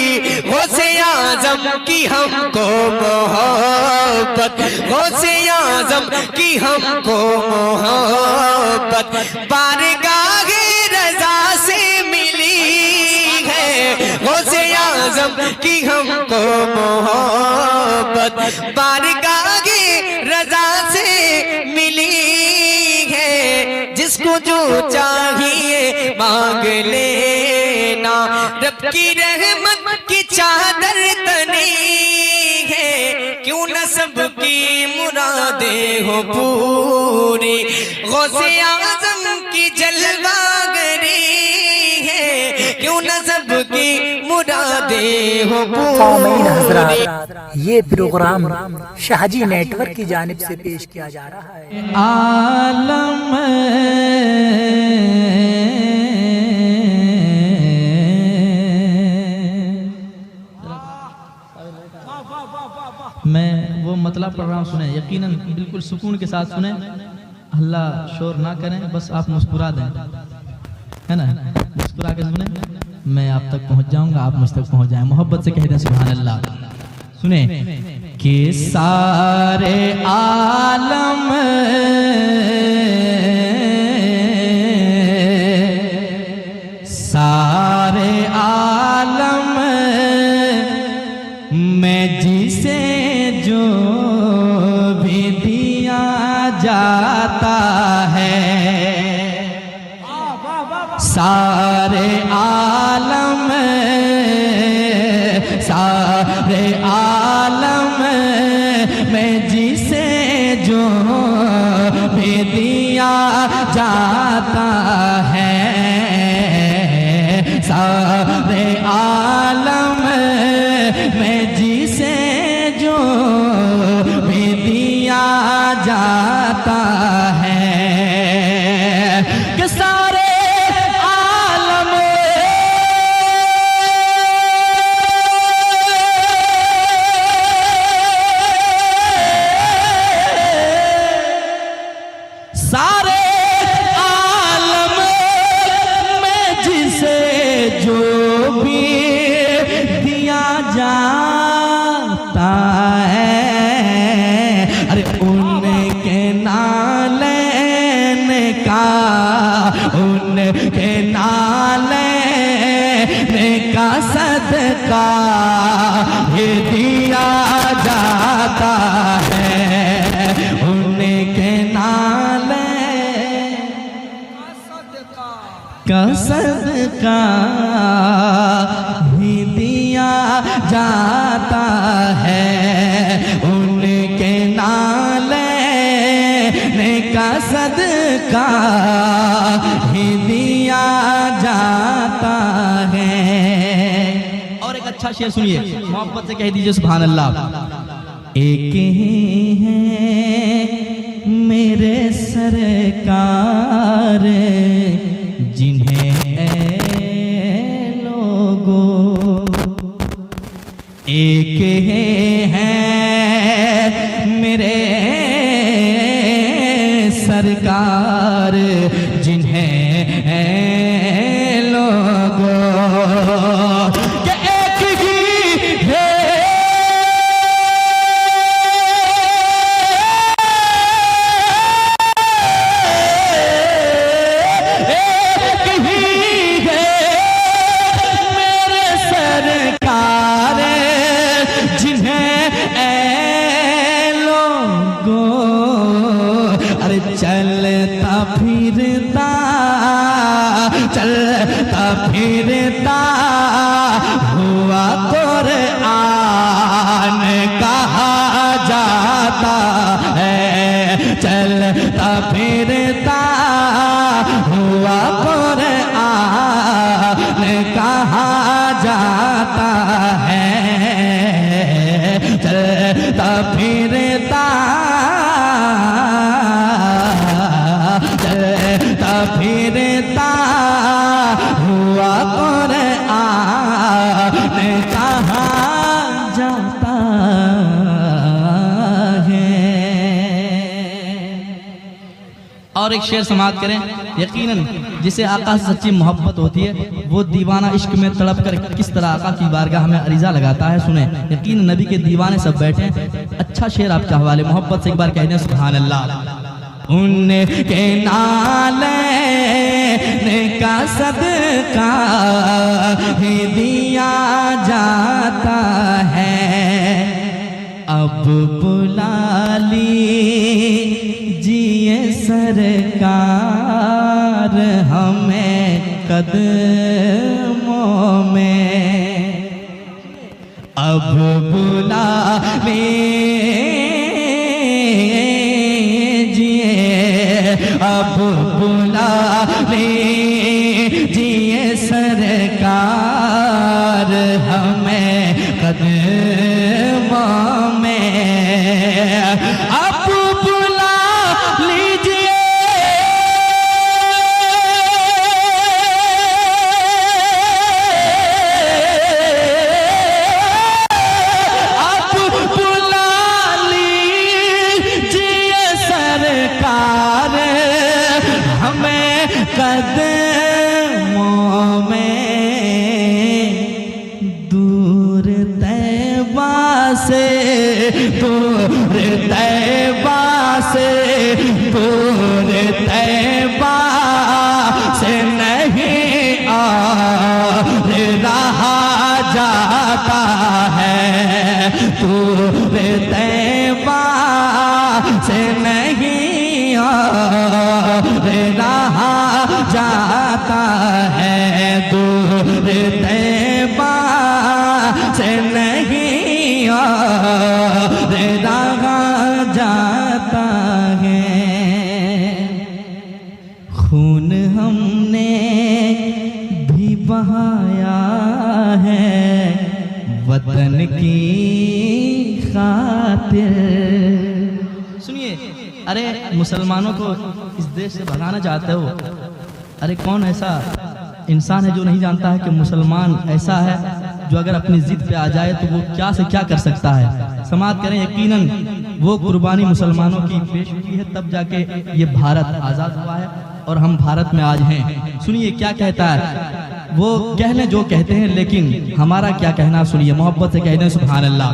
गौसे आज़म की हमको मोहब्बत, गौसे आज़म की हमको मोहब्बत, बारगाहे रज़ा से मिली है। गौसे आज़म की हमको मोहब्बत, बारगाहे रज़ा से मिली है। जिसको जो चाहिए मांग लेना, रब की रहमत की चादर तनी है, क्यों न सबकी मुरादें हो पूरी, गौसे आज़म की जलवागरी है, क्यों न सबकी मुरादें हो सामीन पूरी। हज़रात, ये प्रोग्राम शाहजी नेटवर्क की जानिब से पेश किया जा रहा है। आलम मैं वो मतलब प्रोग्राम सुने, यकीनन बिल्कुल सुकून के साथ सुने, हल्ला शोर ना करें, बस आप मुस्कुरा दें, है ना, मुस्कुरा के सुने, मैं आप तक पहुंच जाऊंगा, आप मुझ तक पहुंच जाएं। मोहब्बत से कह दें सुभान अल्लाह। सुने कि सारे आलम सारे आलम में जिसे जो भी दिया जाता है, सारे आलम सारे आलम में जिसे जो भी दिया जाता है, सारे आलम में जिसे जो भी दिया जाता है, कि सारे आलम सारे आलम में जिसे जो भी दिया जाता है, अरे उनके नालेन का, उनके नालेन का सदका ये दिया जाता है, उनके नाले का सदका ही दिया जाता है, उनके नाले का सदका ही दिया जाता है। और एक अच्छा शेर सुनिए, मोहब्बत से कह दीजिए सुभान अल्लाह। एक ही है मेरे सरकार जिन्हें लोगों, एक है मेरे सरकार जिन्हें लोगों, कि एक ही है चलता फिर रहा जाता है। और एक शेर समाप्त करें। यकीनन जिसे आका से सच्ची मोहब्बत होती है वो दीवाना इश्क में तड़प कर किस तरह आका की बारगाह में अरीजा लगाता है, सुने। यकीन नबी के दीवाने सब बैठे हैं। अच्छा शेर आपके हवाले, मोहब्बत से एक बार कहने सुभान अल्लाह। उनके नाले का सदका ही दिया जाता है, अब बुला लीजिए सरकार हमें कदमों में, अब बुला लीजिए, अब बुला लीजिए सरकार हमें कदमों में, अब बुला लीजिए, अब बुला लीजिए सरकार हमें कदमों में, दूर तैबा से, दूर तैबा से, दूर तैबा से नहीं आ रहा जाता है, दूर तैबा से नहीं आ रहा जाता है, दूर तैबा से नहीं आ रहा जाता है। खून हमने भी बहाया है वतन की खातिर। सुनिए, अरे मुसलमानों को इस देश से भगाना चाहते हो? अरे कौन ऐसा इंसान है जो नहीं जानता है कि मुसलमान ऐसा है जो अगर अपनी जिद पे आ जाए तो वो क्या से क्या कर सकता है। समाप्त करें। यकीनन वो कुर्बानी मुसलमानों की पेश हुई है तब जाके ये भारत आज़ाद हुआ है और हम भारत में आज हैं। सुनिए क्या कहता है, वो कह लें जो कहते हैं लेकिन हमारा क्या कहना सुनिए, मोहब्बत से कहते हैं सुभान अल्लाह।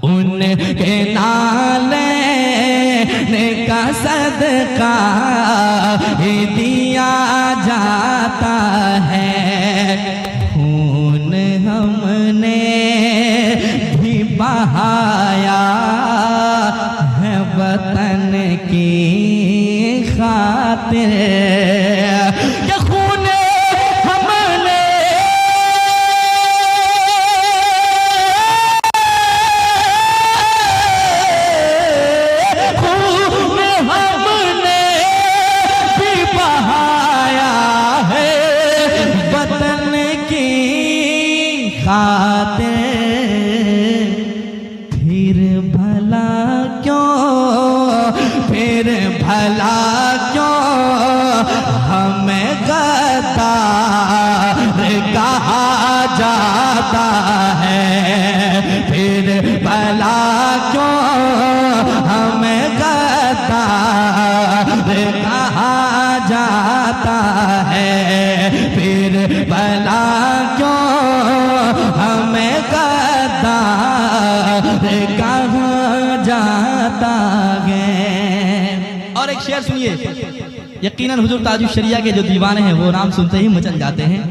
उनके नाले का सदका ही दिया जाता है, खून हमने भी बहाया है वतन की खातिर, क्या खून हमने भी बहाया है वतन की खातिर, फिर भला क्यों, फिर भला क्यों हमें गद्दार कहा जाता है, फिर भला क्यों हमें गद्दार कहा जाता है, फिर भला क्यों हमें गद्दार कहा जाता है। और एक शेर सुनिए, यकीनन हुजूर ताजुश शरिया के जो दीवाने हैं वो नाम सुनते ही मचल जाते हैं,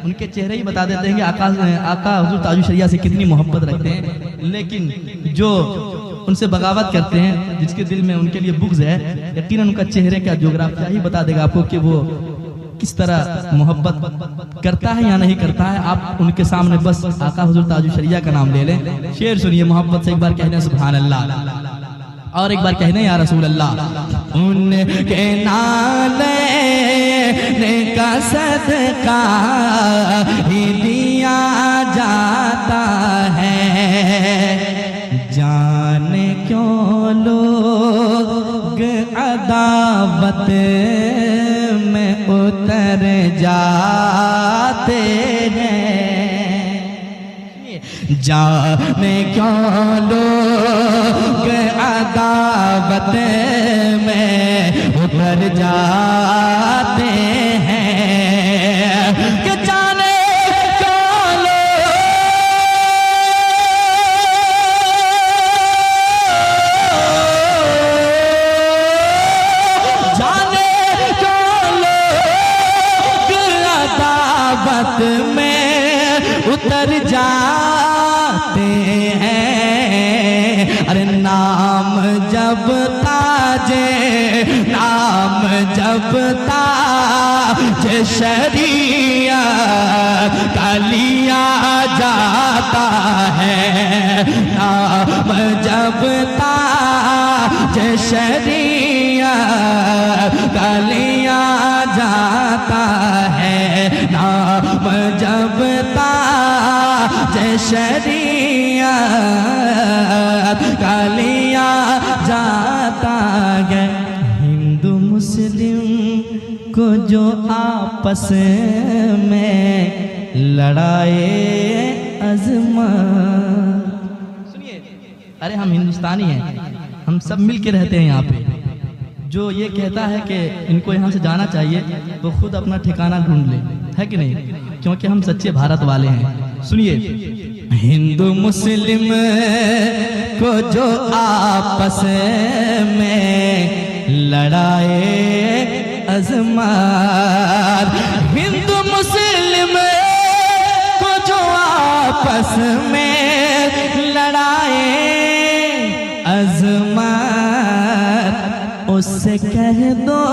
उनके चेहरे ही बता देते हैं कि आका हुजूर ताजुश शरिया से कितनी मोहब्बत रखते हैं। लेकिन जो उनसे बगावत करते हैं, जिसके दिल में उनके लिए बुग़्ज़ है, यकीनन उनका चेहरे का जोग्राफिया ही बता देगा आपको कि वो किस तरह मोहब्बत करता है या नहीं करता है। आप उनके सामने बस आका हुजूर ताजुश शरिया का नाम ले लें। शेर सुनिए, मोहब्बत से एक बार कहने सुभान अल्लाह, और एक बार कहने या रसूल अल्लाह। उनके नाले का सदका ही दिया जाता है, जाने क्यों लोग अदावत में उतर जाते हैं। जाने क्यों लोग अदावत में उतर जाते हैं कि जाने क्यों लोग जाने क्यों लोग अदावत में उतर जाते हैं। अरे नाम जब ताजे शरीयत का लिया जाता है। नाम जब ताजे शरीयत का लिया जाता है। नाम जब ताजे शरीयत का लिया जाता है। हिंदू मुस्लिम को जो आपस में लड़ाए अज़मत। सुनिए, अरे हम हिंदुस्तानी हैं, हम सब मिल के रहते हैं यहाँ पे। जो ये कहता है कि इनको यहाँ से जाना चाहिए तो खुद अपना ठिकाना ढूंढ ले, है कि नहीं? क्योंकि हम सच्चे भारत वाले हैं। सुनिए, हिंदू मुस्लिम को जो आपस में लड़ाए अज़मत, हिंदू मुस्लिम को जो आपस में लड़ाए अज़मत, उससे कह दो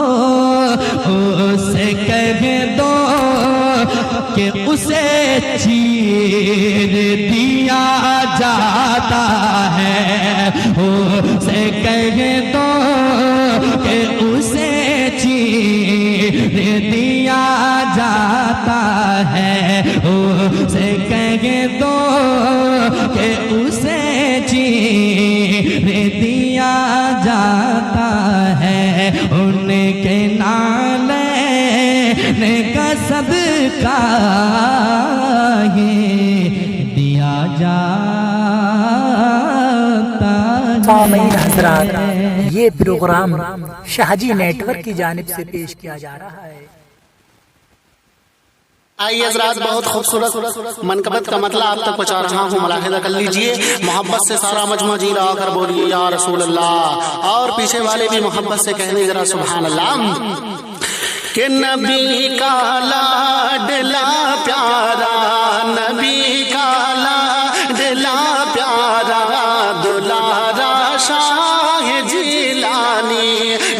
कि उसे चीर दिया जाता है। उसे कह दो कि उसे चीर दिया जाता है। उसे कह दो कि उसे चीर दिया जाता है। उनके नाले का सदका ये दिया जाता सामीन हज़रात, ये प्रोग्राम शाहजी नेटवर्क की जानिब से पेश किया जा रहा है। आइए हज़रात, बहुत खूबसूरत मनकबत का मतलब आप तक पहुँचा रहा हूँ, मुलाहिज़ा कर लीजिए। मोहब्बत से सारा मजमा जी लगा कर बोलिए या रसूल अल्लाह, और पीछे वाले भी मोहब्बत से कहने जरा सुभान अल्लाह। कि नबी का लाडला प्यारा, नबी का लाडला प्यारा, दुलारा शाह जिलानी।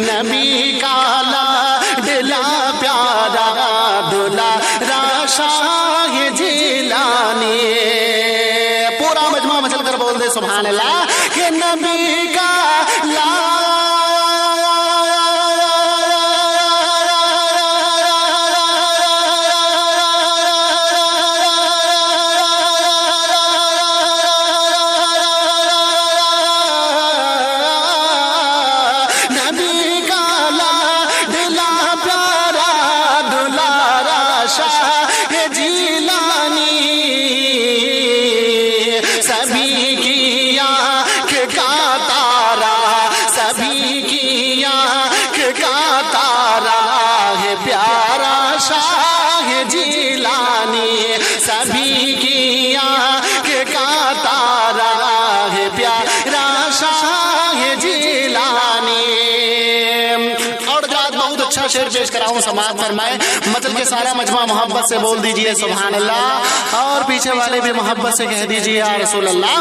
नबी का लाडला प्यारा, दुलारा शाह जिलानी। पूरा मजमा मचल कर बोल दे सुभान अल्लाह। कि नबी का शेर पेश कराऊं, समाज फरमाए। मतलब के सारा मजमा मोहब्बत से बोल दीजिए सुभान अल्लाह, और पीछे वाले भी मोहब्बत से कह दीजिए या रसूल अल्लाह।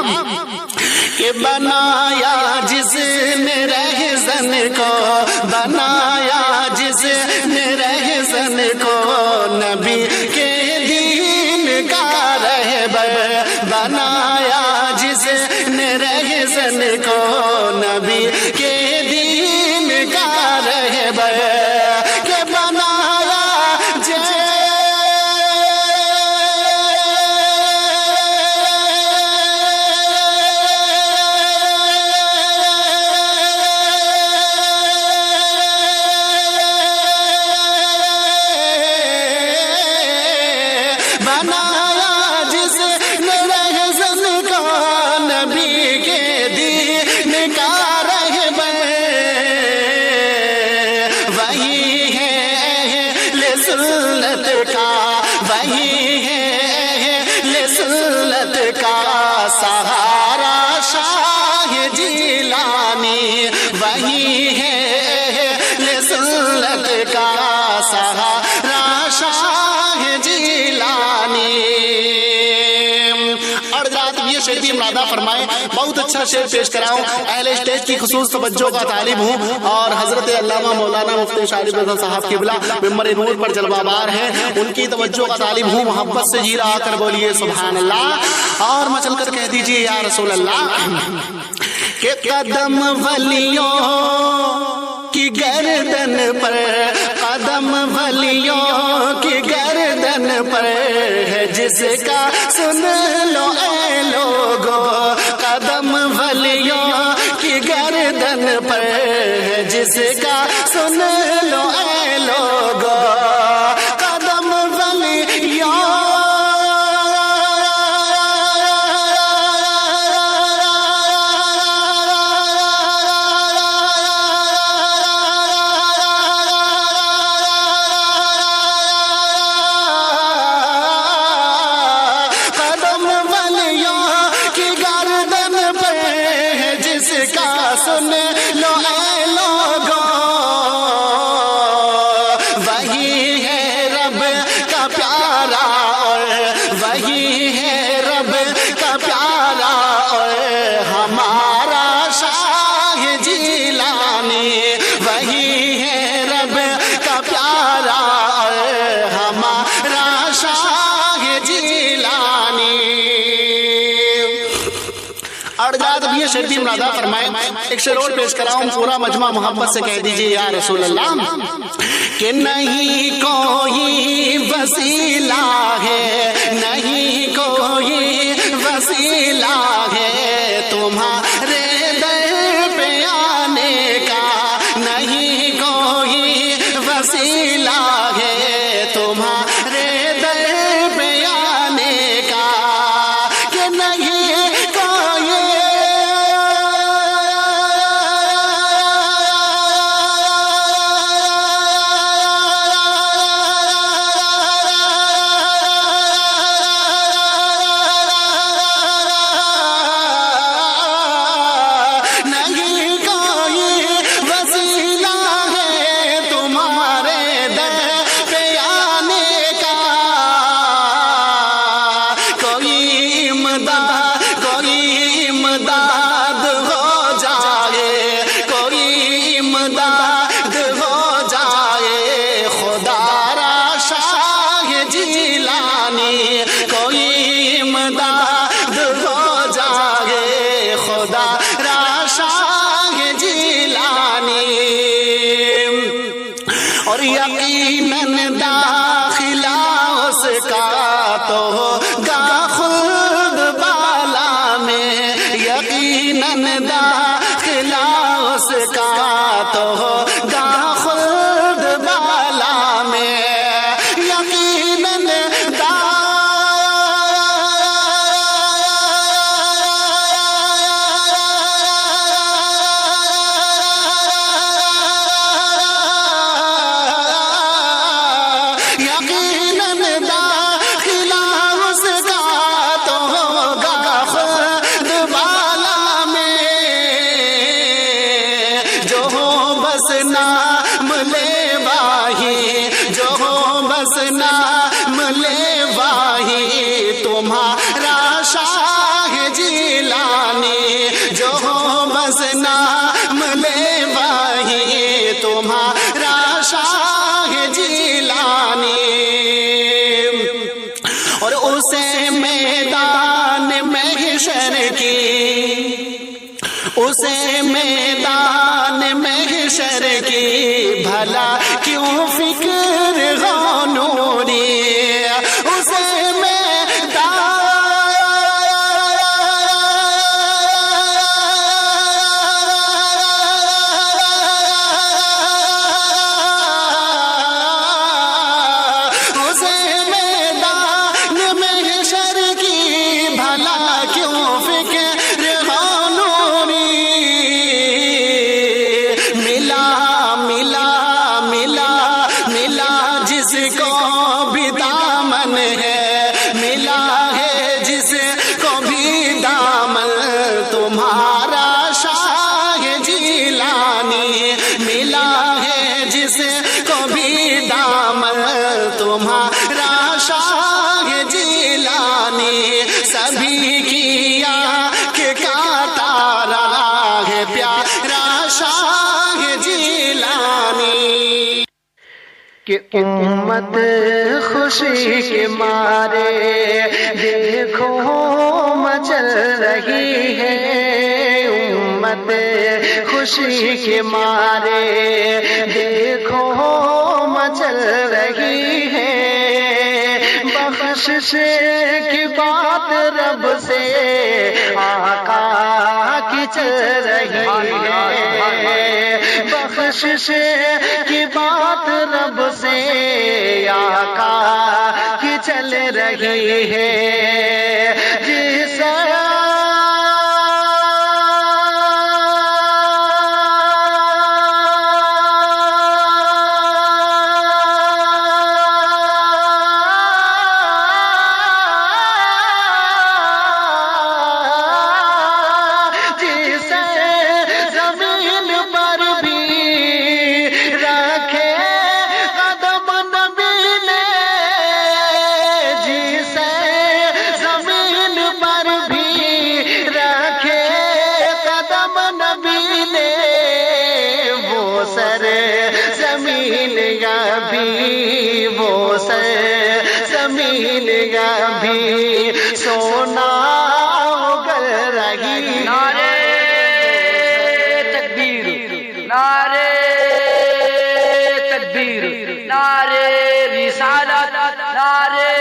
कि बनाया जिसने रहज़न को, बनाया जिसने रहज़न को, नबी के दीन का रहबर। बनाया जिसने रहज़न को, नबी के दीन का रहबर। बनाया जिसने रहज़न ये शेर भी इमरादा फरमाए। बहुत अच्छा शेर पेश कराऊं, अहले स्टेज की खुसूस तवज्जो का तालिब हूँ और हजरत अल्लामा मौलाना मुफ्ती शारिफ रज़ा साहब किबला मिंबर नूर पर जलवाबार है, उनकी तवज्जो का तालिब हूँ। मोहब्बत से जीरा आकर बोलिए सुभान अल्लाह और मचल कर कह दीजिए या रसूल अल्लाह। के कदम वलियों की गर्दन पर, कदम वलियों की गर्दन पर है जिसका सुन लो ऐ लोगो, कदम वलियों की गर्दन पर है जिसका सुन लो ऐ लोगो, कदम वलियों सुन लो ऐ लोगों, वही है रब का प्यारा और वही है रब का प्यारा और हमारा शाह जिलानी, वही है रब का प्यारा और हमारा शाह जिलानी। अर्जात भी शेर भी मुरादा फरमाए। एक शेर और पेश कराऊं, पूरा मजमा मोहब्बत से कह दीजिए या रसूल अल्लाह। कि नहीं कोई वसीला है, नहीं कोई वसीला है तुम्हारे दर पे आने का, नहीं कोई वसीला है तुम्हारे दर पे आने का, कि नहीं और यकीनन दाखिला उसका तो होगा खुद बाला में, यकीनन दाखिला उसका तो होगा खुद बाला में, यकीनन नाम ले वाही, जो बस नाम ले वाही तुम्हारा शाह जिलानी, जो बस नाम ले वाही तुम्हारा शाह जिलानी। और उसे मैदान महशर की, उसे मैदान महशर की भला क्यों फिक्र हो नूरी, उसे तुम्हारा शाह जिलानी, सभी की शाह जिलानी कि उम्मत खुशी के मारे देखो मचल रही है, उम्मत खुशी के मारे देखो मचल रही है। बख्शिश की बात रब से आका की चल रही है, बख्शिश की बात रब से आका की चल रही है। जिस भी सोना उगल रही। नारे तकबीर, नारे तकबीर, नारे रिसालत, नारे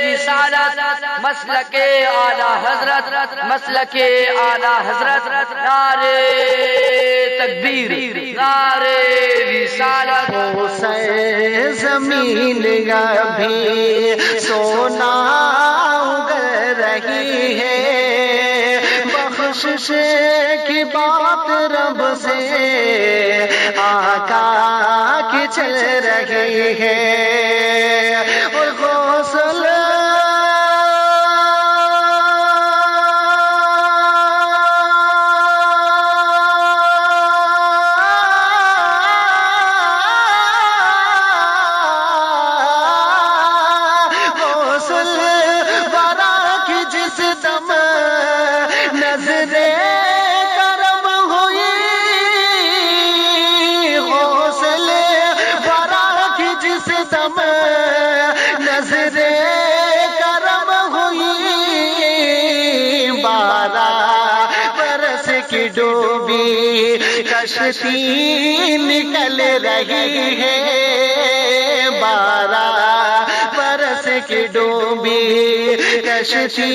रिसालत, मसलके आला हजरत, मसलके आला हजरत, नारे तकबीर, नारे रिसालत। जमीन भी सोना उगल रही है, बख्शिश की बात रब से आका की चल रही है। और गौसला डूबी कश्ती निकल रही है, 12 बरस की डूबी कश्ती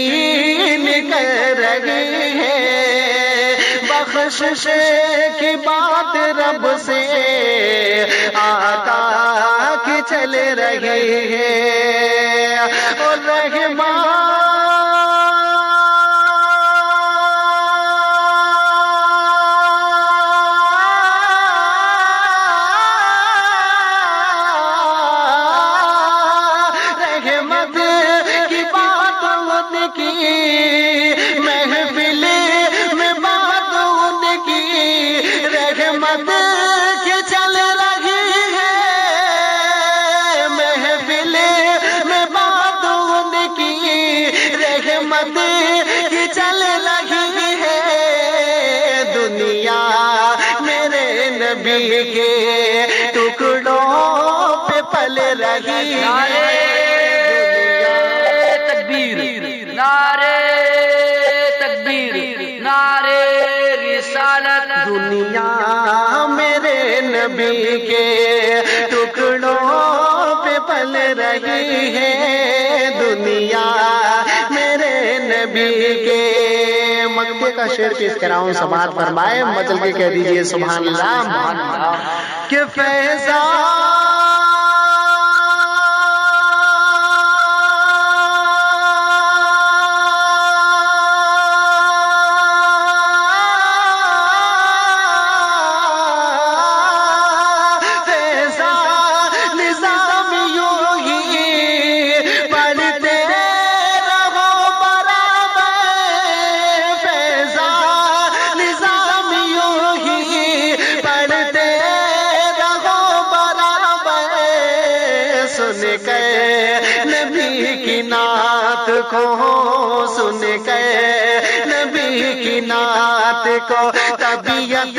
निकल रही है। बख्शिश की बात रब से आका की चल रही है। और रहमान चल रही है दुनिया मेरे नबी के टुकड़ों पे पल रही है। तकबीर, नारे तकबीर, नारे रिसालत। दुनिया मेरे नबी के टुकड़ों पे पल रही है, दुनिया मेरे नबी के। मक्के का शेर पेश कराऊं, समाअत फरमाए, मचल के कह दीजिए सुभान अल्लाह। कि फैज़ा नबी की नात को सुन के, नबी की नात को तबीयत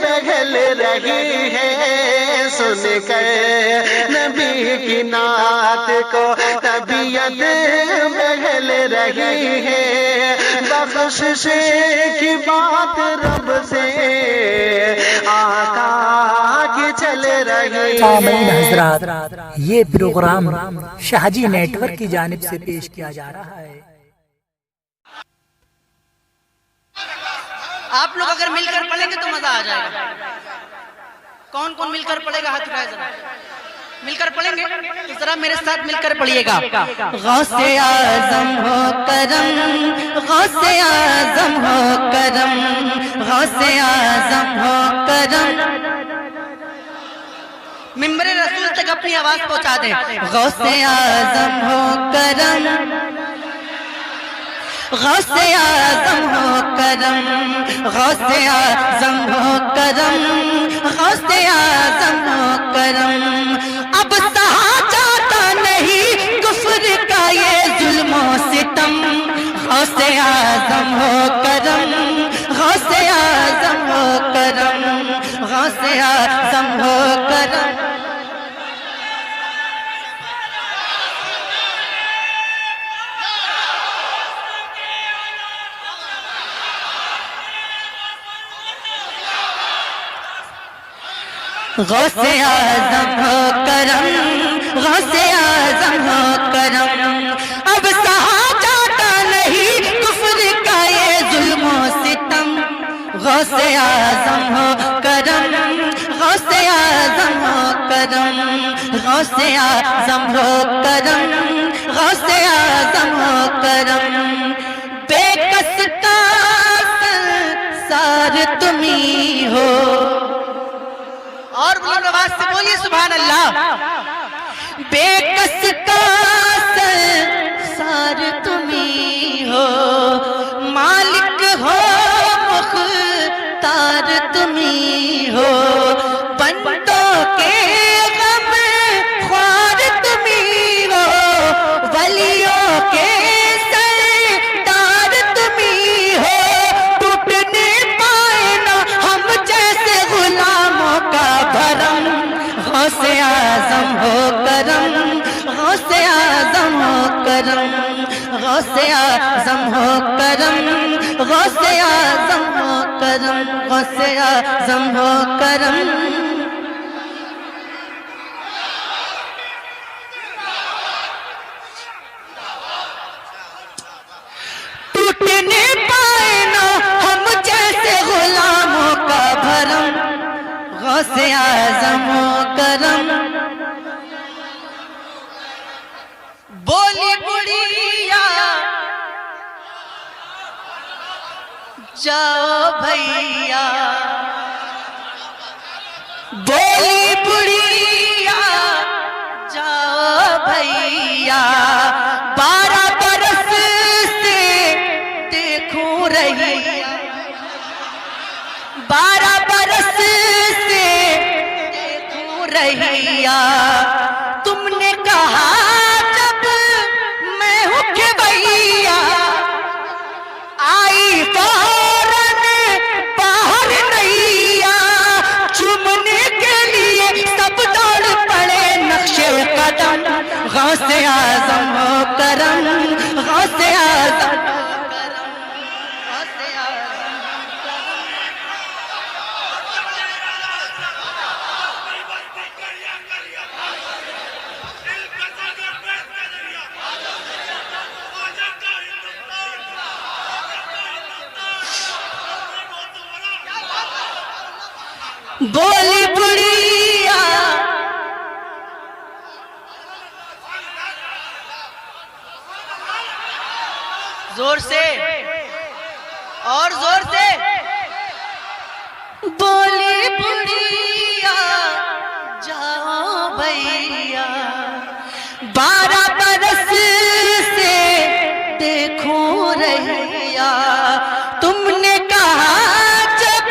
बहल रही है, सुनकर नबी की नात को तबीयत बहल रही है, बख्शिश की बात रब से आका की चल रही सामीन है। हजरात, ये प्रोग्राम शाहजी नेटवर्क की जानिब से पेश किया जा रहा है। आप लोग अगर मिलकर पढ़ेंगे तो मजा आ जाएगा। कौन कौन मिलकर पढ़ेगा हाथ उठाए जरा। मिलकर पढ़ेंगे तो जरा मेरे साथ मिलकर पढ़िएगा। गौसे आजम हो करम, गौसे आजम हो करम, गौसे आजम हो करम। मिंबर रसूल तक अपनी आवाज पहुंचा दें। गौसे आजम हो करम, गौसे आजम हो करम, गौसे आजम हो करम, गौसे आजम हो करम। अब सहा जाता नहीं कुफ्र का ये जुल्म सितम, गौसे आजम हो करम, गौसे आजम हो करम, गौसे आजम हो करम। गौसे आजम हो करम, गौसे आजम हो करम। अब सहा जाता नहीं कुफ्र का ये जुल्म सितम, गौसे आजम हो करम, गौसे आजम हो करम, गौसे आजम हो करम, गौसे आजम हो करम। बेकस का संसार तुम्ही हो, और बुलंद आवाज से बोलिए सुभान अल्लाह। बेकस का संसार तुम्ही हो, मालिक हो मुख्तार तुम्ही हो, बंदों के गम ख्वार तुम्ही हो, वलियों के सरदार तुम्ही हो। टूटने पाए ना हम जैसे गुलामों का भरम, गौसे आजम हो करम, गौसे आजम हो करम, गौसे आजम हो करम, गौसे आजम हो करम, गौसे आजम हो करम। टूटने पाए ना हम जैसे गुलामों का भरम, गौसे आजम हो करम। बोली बुढ़िया जाओ भैया, बोली बुढ़िया जाओ भैया। 12 बरस से देखूं रही, 12 बरस से देखूं रहिया। तुमने कहा जब मैं हूँ के भैया, आई फौरन बाहर नैया। चुमने के लिए सब दौड़ पड़े नक्शे कदम, गौसे आजम हो करम, गौसे आजम हो करम, गौसे आजम हो करम। बोली बुढ़िया जोर से और जोर से। बोली बुढ़िया जाओ भैया, 12 बरस से देखूं रहिया। तुमने कहा जब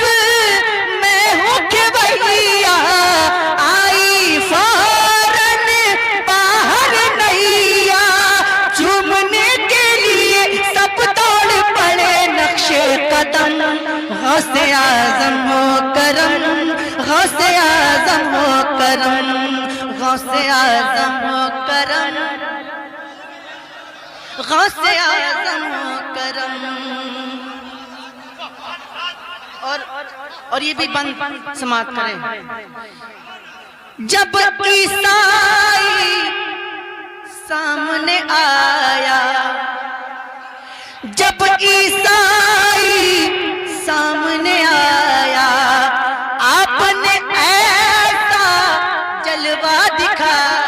मैं हूँ के भैया, आई फौरन बाहर नैया। चुमने के लिए सब दौड़ पड़े नक्शे कदम, गौसे आजम हो करम, गौसे आजम हो करम, गौसे आजम हो करम, गौसे आजम हो करम। और ये भी बंद समाप्त करें। जब ईसाई सामने आया, जब ईसाई सामने आया, आपने ऐसा जलवा दिखाया,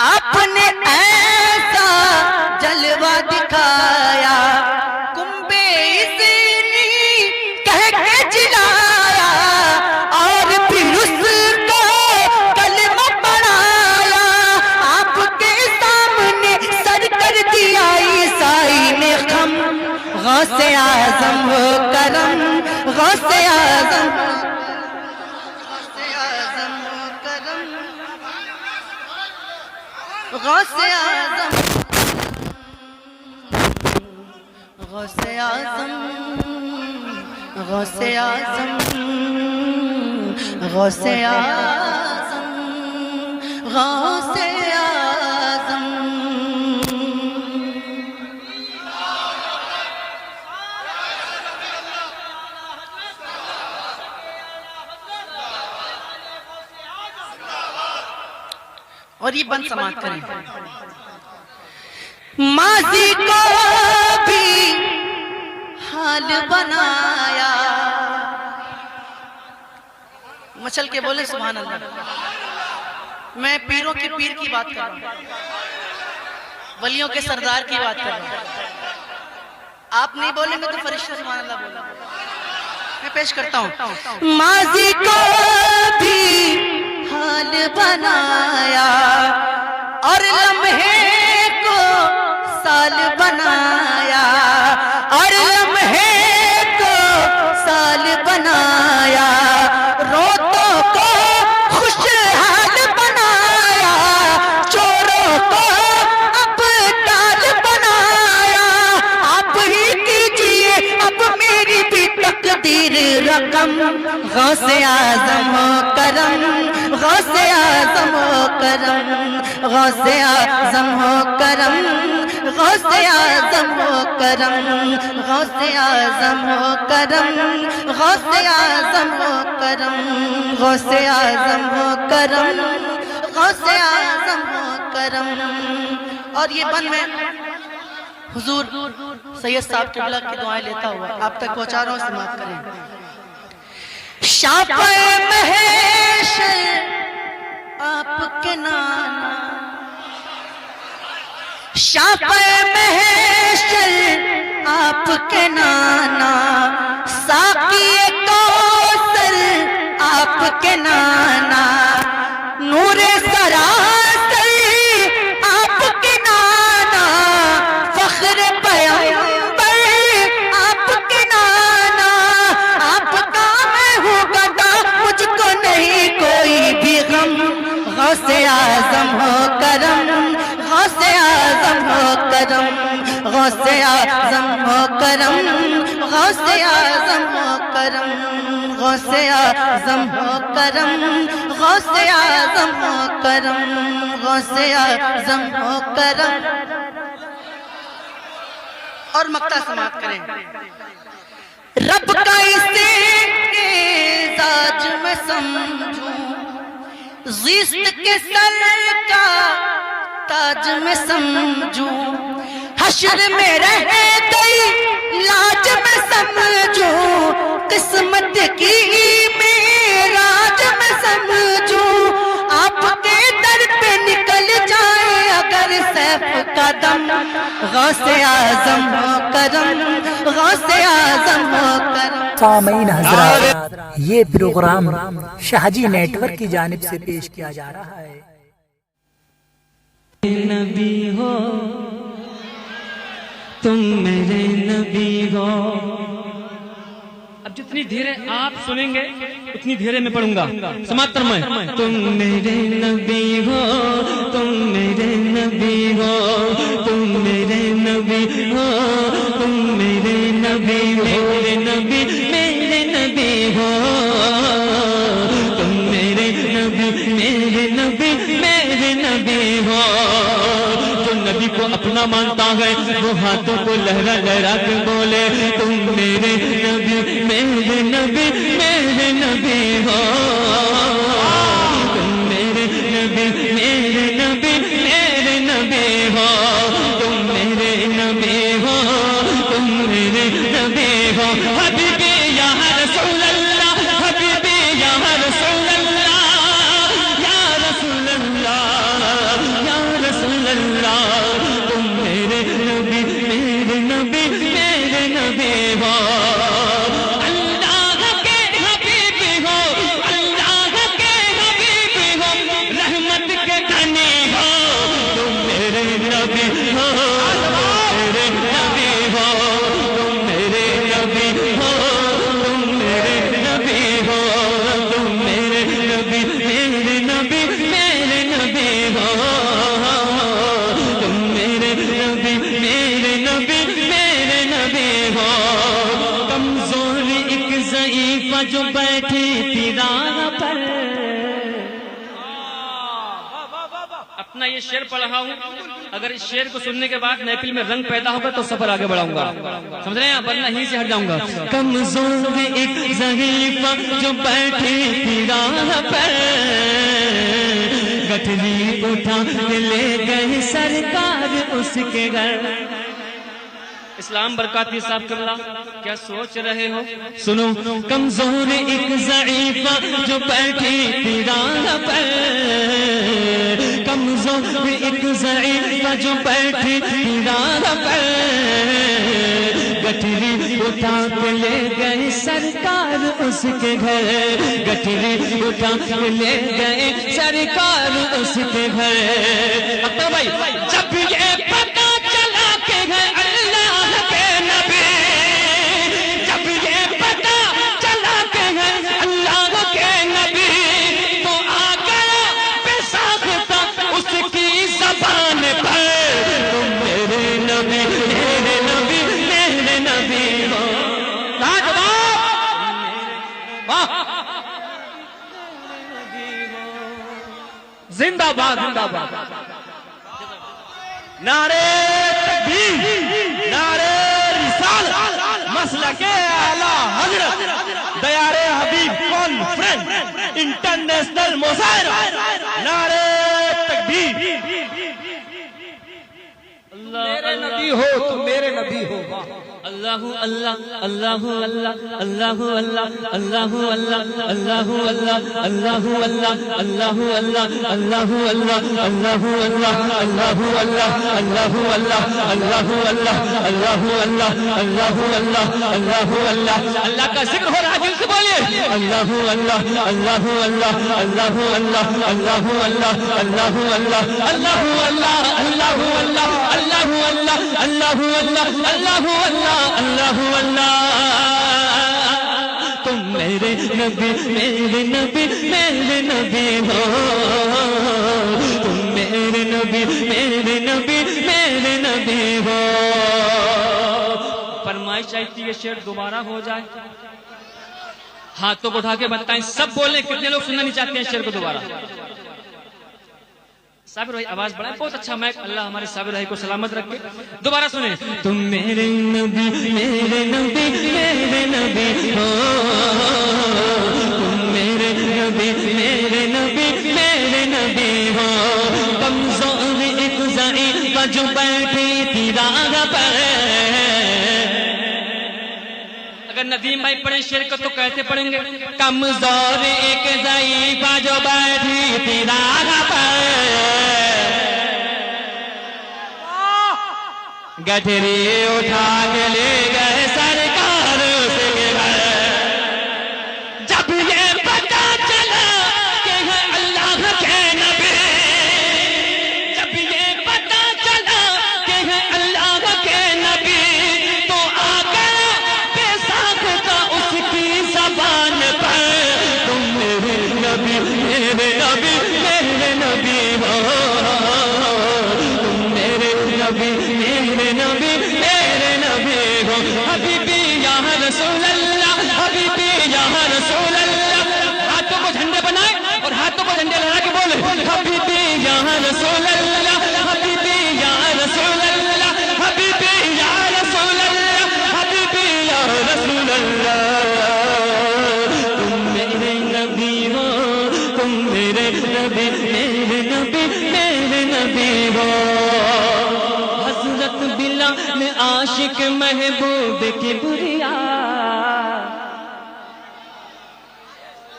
आपने ऐसा जलवा दिखाया, कुंबे इज़नी कह के जिलाया और फिर उसको कलमा पढ़ाया। आपके सामने सर कर दिया ईसाई ने खम, गौसे आजम हो करम, गौसे आजम, गौसे आजम हो करम, गौसे आजम, गौसे आजम, गौसे आजम, गौसे आजम, गौसे आजम। और ये बंद समाप्त करें। माजी को भी हाल बनाया, मचल के बोले सुभान अल्लाह। मैं पीरों के पीर की बात कर रहा हूँ, वलियों के सरदार की बात कर रहा हूँ। आप नहीं बोलेंगे तो फरिश्ता सुभान अल्लाह बोला। मैं पेश करता हूँ। माजी को भी हाल बनाया और लम्हे को साल बनाया, और लम्हे को साल बनाया, रोतों को खुशहाल बनाया, चोरों को अबदाल बनाया। आप ही कीजिए अब मेरी भी तकदीर रकम, गौसे आजम हो करम, गौसे आजम हो करम, गौसे आजम हो करम, गौसे आजम हो करम, गौसे आजम हो करम, गौसे आजम हो करम, गौसे आजम हो करम, गौसे आजम हो करम। और ये बंद में हुजूर सैयद साहब किबला की दुआएं लेता हुआ आप तक पहुंचा रहा हूँ, समाप्त करें। शाफ़े महशर आपके नाना, शाफ़े महशर आपके नाना, साक़ी कौसर आपके नाना, नूरे सरासर आपके नाना, फ़ख्र पैगंबर आपके नाना। आपका मैं हूँ गदा, मुझको नहीं कोई भी गम, गौसे आजम हो करम, गौसे आजम हो करम, गौसे आजम हो करम, गौसे आजम हो करम, गौसे आजम हो करम, गौसे आजम हो करम, गौसे आजम हो करम। और मक्ता समाप्त करें। रब का इसे एजाज में समझूं, ज़िस्त के सर का ताज में समझूं, हश्र में रह गई लाज में समझूं, किस्मत की मेराज में समझूं। आपके दर पे निकल जाए अगर सैफ का दम, गौसे आजम हो करम, गौसे आजम हो करम। सामीन हज़रात, ये प्रोग्राम शाहजी नेटवर्क की जानिब से पेश किया जा रहा है। नबी हो तुम, मेरे नबी हो। अब जितनी धीरे आप सुनेंगे उतनी धीरे मैं पढ़ूंगा। समाप्त मैं। तुम मेरे नबी हो, तुम मेरे नबी हो, तुम मेरे नबी हो, तुम मेरे नबी मेरे नबी मेरे नबी हो, तुम मेरे नबी मेरे नबी मेरे नबी हो। जो नबी को अपना मानता है वो हाथों को लहरा लहरा के बोले तुम मेरे नबी मेरे नबी मेरे नबी हो, तुम मेरे नबी मेरे नबी मेरे नबी हो, तुम मेरे नबी हो, तुम मेरे नबी हो। हबीबी या रसूल अल्लाह, हबीबी या रसूल अल्लाह, या रसूल अल्लाह, या रसूल अल्लाह, तुम मेरे नबी मेरे नबी मेरे नबी हो। अल्लाह के हबीबी हो, अल्लाह के हबीबी हो, रहमत के धनी हो, तुम मेरे नबी हो, मेरे नबी हो, तुम मेरे नबी हो, तुम मेरे नबी हो, तुम मेरे नबी मेरे नबी मेरे नबी हो, तुम मेरे नबी मेरे नबी मेरे नबी हो। कमजोर एक ज़ईफ़ा जो बैठी थी राह पर, अपना ये शेर पढ़ रहा हूँ, अगर इस शेर को सुनने के बाद महफिल में रंग पैदा होगा तो सफर आगे बढ़ाऊंगा, समझ रहे हैं, वरना यहीं से हट जाऊंगा। कमजोर एक ज़ईफ़ा जो बैठी थी राह पर, गठरी उठा के ले गए सरकार उसके घर। इस्लाम बरकाती साहब कल्ला, क्या सोच रहे हो, सुनो। कमजोर एक ज़ईफ़ा जो बैठी थी राह पर, कमजोर एक ज़ईफ़ा जो बैठी थी राह पर, गठरी उठा के ले गए सरकार उसके घर, गठरी उठा के ले गए सरकार उसके घर। अब भाई जब ये पता चला के है अल्लाह के नबी, जब ये पता चला के है अल्लाह के नबी, तो आ गया बेसाख्ता उसकी ज़बान पर, तुम मेरे नबी मेरे नबी मेरे नबी हो। जिंदाबाद जिंदाबाद। नारे तकबीर, नारे रिसालत, मसलके आला हजरत, दयारे हबीब कॉन्फ्रेंस इंटरनेशनल मुजाहिरा, नारे तकबीर। मेरे नबी हो तुम मेरे नबी हो। अल्लाहु अल्लाह अल्लाहु अल्लाह अल्लाहु अल्लाह अल्लाहु अल्लाह अल्लाहु अल्लाह अल्लाहु अल्लाह अल्लाहु अल्लाह अल्लाहु अल्लाह अल्लाहु अल्लाह अल्लाहु अल्लाह अल्लाहु अल्लाह अल्लाहु अल्लाह अल्लाहु अल्लाह अल्लाहु अल्लाह अल्लाहु अल्लाह। अल्लाह का जिक्र हो रहा है, दिल से बोलिए अल्लाहु अल्लाह अल्लाहु अल्लाह अल्लाहु अल्लाह अल्लाहु अल्लाह अल्लाहु अल्लाह अल्लाहु अल्लाह अल्लाहु अल्लाह अल्लाहु अल्लाह अल्लाहु अल्लाह अल्लाहु अल्लाह अल्लाहु अल्लाह। तुम मेरे नबी मेरे नबी मेरे नबी हो, तुम मेरे नबी मेरे नबी मेरे नबी हो। फरमाइश चाहती है शेर दोबारा हो जाए, हाथों को उठा के बताएं, सब बोले कितने लोग सुनना नहीं चाहते हैं शेर को दोबारा। साबिर भाई आवाज बढ़ाए, बहुत अच्छा मैक, अल्लाह हमारे साबिर भाई को सलामत रखे। दोबारा सुने। तुम मेरे नबी मेरे नबी मेरे नबी हो, तुम मेरे नबी मेरे नबी मेरे नबी हो। कमजोर एक ज़ईफ़ा जो बैठी थी राह पर, अगर नदीम भाई पढ़े शेर को तो कहते पढ़ेंगे। कमजोर एक ज़ईफ़ा जो बैठी थी राह पर, गठरी उठा के ले गए सरकार उसके घर। जब ये पता चला कि है अल्लाह के नबी, जब ये पता चला कि है अल्लाह के नबी, तो आ गया बेसाख्ता उसकी ज़बान पर, तुम मेरे नबी मेरे नबी मेरे नबी हो, तुम मेरे नबी मेरे नबी मेरे नबी हो। हबीबी या रसूल अल्लाह, हबीबी या रसूल अल्लाह। हाथों को झंडे बनाए और हाथों को झंडे लगा के बोले हबीबी या रसूल अल्लाह, हबीबी या रसूल अल्लाह, हबीबी या रसूल अल्लाह, हबीबी या रसूल अल्लाह। तुम मेरे नबी हो, तुम मेरे नबी, मेरे नबी, मेरे नबी हो। हजरत बिलाल आशिक महबूब की बुरिया।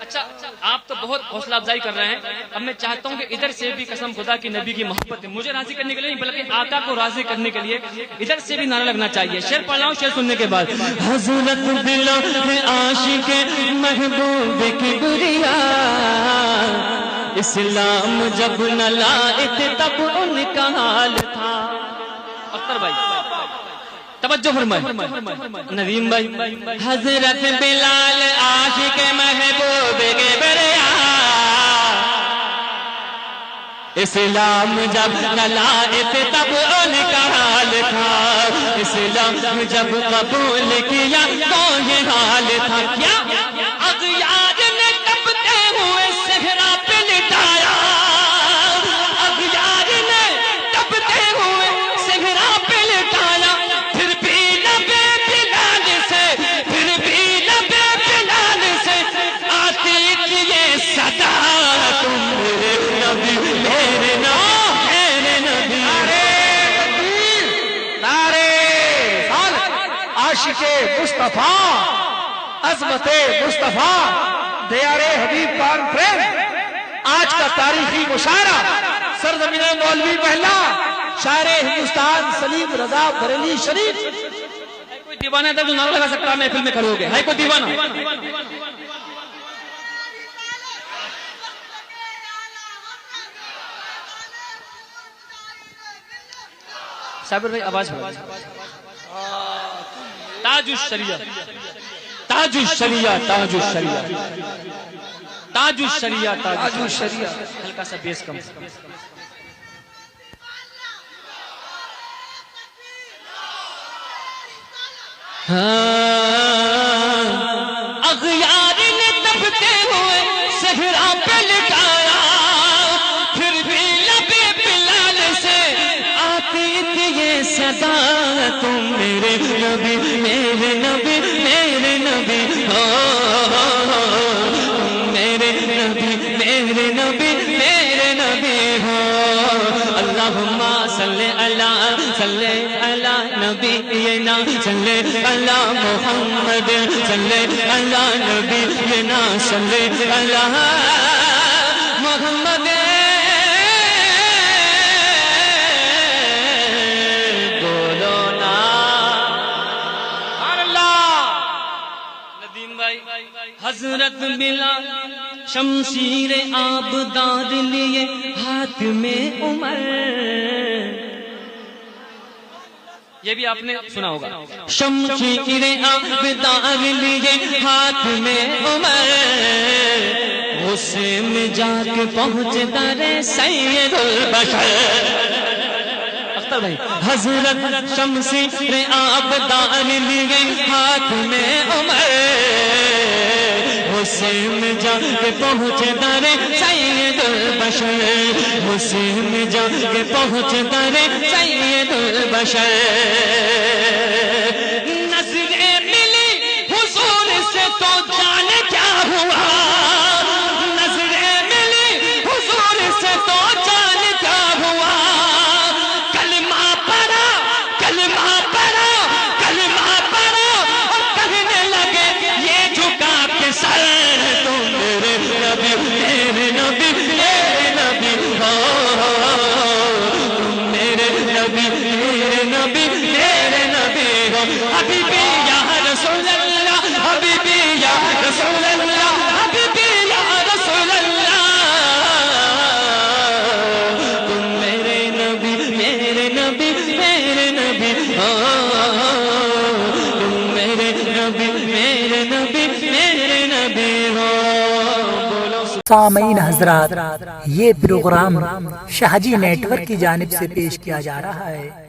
अच्छा, आप तो बहुत हौसला अफजाई कर रहे हैं। अब मैं चाहता हूं कि इधर से भी कसम खुदा की नबी की मोहब्बत है, मुझे राजी करने के लिए नहीं बल्कि आका को राजी करने के लिए इधर से भी नारा लगना चाहिए। शेर पढ़ रहा हूं, शेर सुनने के बाद। हजरत बिलाल आशिक महबूब की बुरिया, इस्लाम जब न लाए थे तब उनका हाल था। अख्तर भाई तवज्जो फरमाए, नदीम भाई। हजरत बिलाल आशिक महबूब के बुरिया, इस्लाम जब न लाए थे तब उनका हाल था। इस्लाम जब कबूल किया तो ये हाल था। क्या अग़यार ने तपते हुए सहरा पे लिटाया, अग़यार ने तपते हुए सहरा पे लिटाया। फिर भी नबे बिलाल से, फिर भी नबे बिलाल से आती थी ये सदा, तुम मेरे नबी, मेरे नबी, मेरे नबी। नारे आशिके मुस्तफा, अजमते मुस्तफा, दयारे हबीब कॉन्फ्रेंस। आज का तारीखी मुशायरा सरजमीन मौलवी महला शायर हिंदुस्तान सलीम रजा बरेली शरीफ। कोई दीवाना था जो नारा लगा सकता है महफिल में खड़े हो गए? है कोई दीवाना? साबिर भाई आवाज ताजुश शरिया, ताजुश शरिया, ताजुश शरिया, ताजुश शरिया, ताजुश शरिया। हल्का सा बेस कम। अग़यार ने तपते हुए सहरा पे लिटाया, फिर भी नबी बिलाल से आती थी ये सदा, तुम मेरे नबी, मेरे नबी, मेरे नबी हो। तुम मेरे नबी, मेरे नबी, मेरे नबी हो। अल्लाहुम्मा सल्ले अला, सल्ले अला नबी ये ना, सल्ले अला मुहम्मद, सल्ले अला नबी ये ना, सल्ले अला मुहम्मद। बोलो ना अल्लाह। नदीम भाई। हजरत बिलाल शमशीर आबदार लिए हाथ में उमर, ये भी आपने सुना होगा। शमशीर आबदार लिए हाथ में उमर, गुस्से में जाके पहुंचे दरे सैयदुल बशर। अख्तर भाई। हजरत शमशीर आबदार लिए हाथ में उमर, गुस्से में जाके पहुंचे दरे सैयदुल बशर, गुस्से में जाके पहुंचे दरे सैयदुल बशर। नज़रें मिली हुजूर से तो जाने क्या हुआ, नज़रें मिली हुजूर से तो जाने क्या हुआ। कलमा पढ़ा, कलमा पढ़ा, कलमा पढ़ा और कहने लगे ये झुका के सर, तुम मेरे नबी, मेरे नबी, मेरे नबी हो। तुम मेरे नबी, मेरे नबी, मेरे नबी हो। हबीबी या रसूल अल्लाह, हबीबी या रसूल अल्लाह, हबीबी या रसूल अल्लाह। तुम मेरे नबी, मेरे नबी, मेरे नबी हो। तुम मेरे नबी, मेरे नबी, मेरे नबी हो। सामीन हजरात, ये प्रोग्राम शाहजी नेटवर्क की जानिब से पेश किया जा रहा है।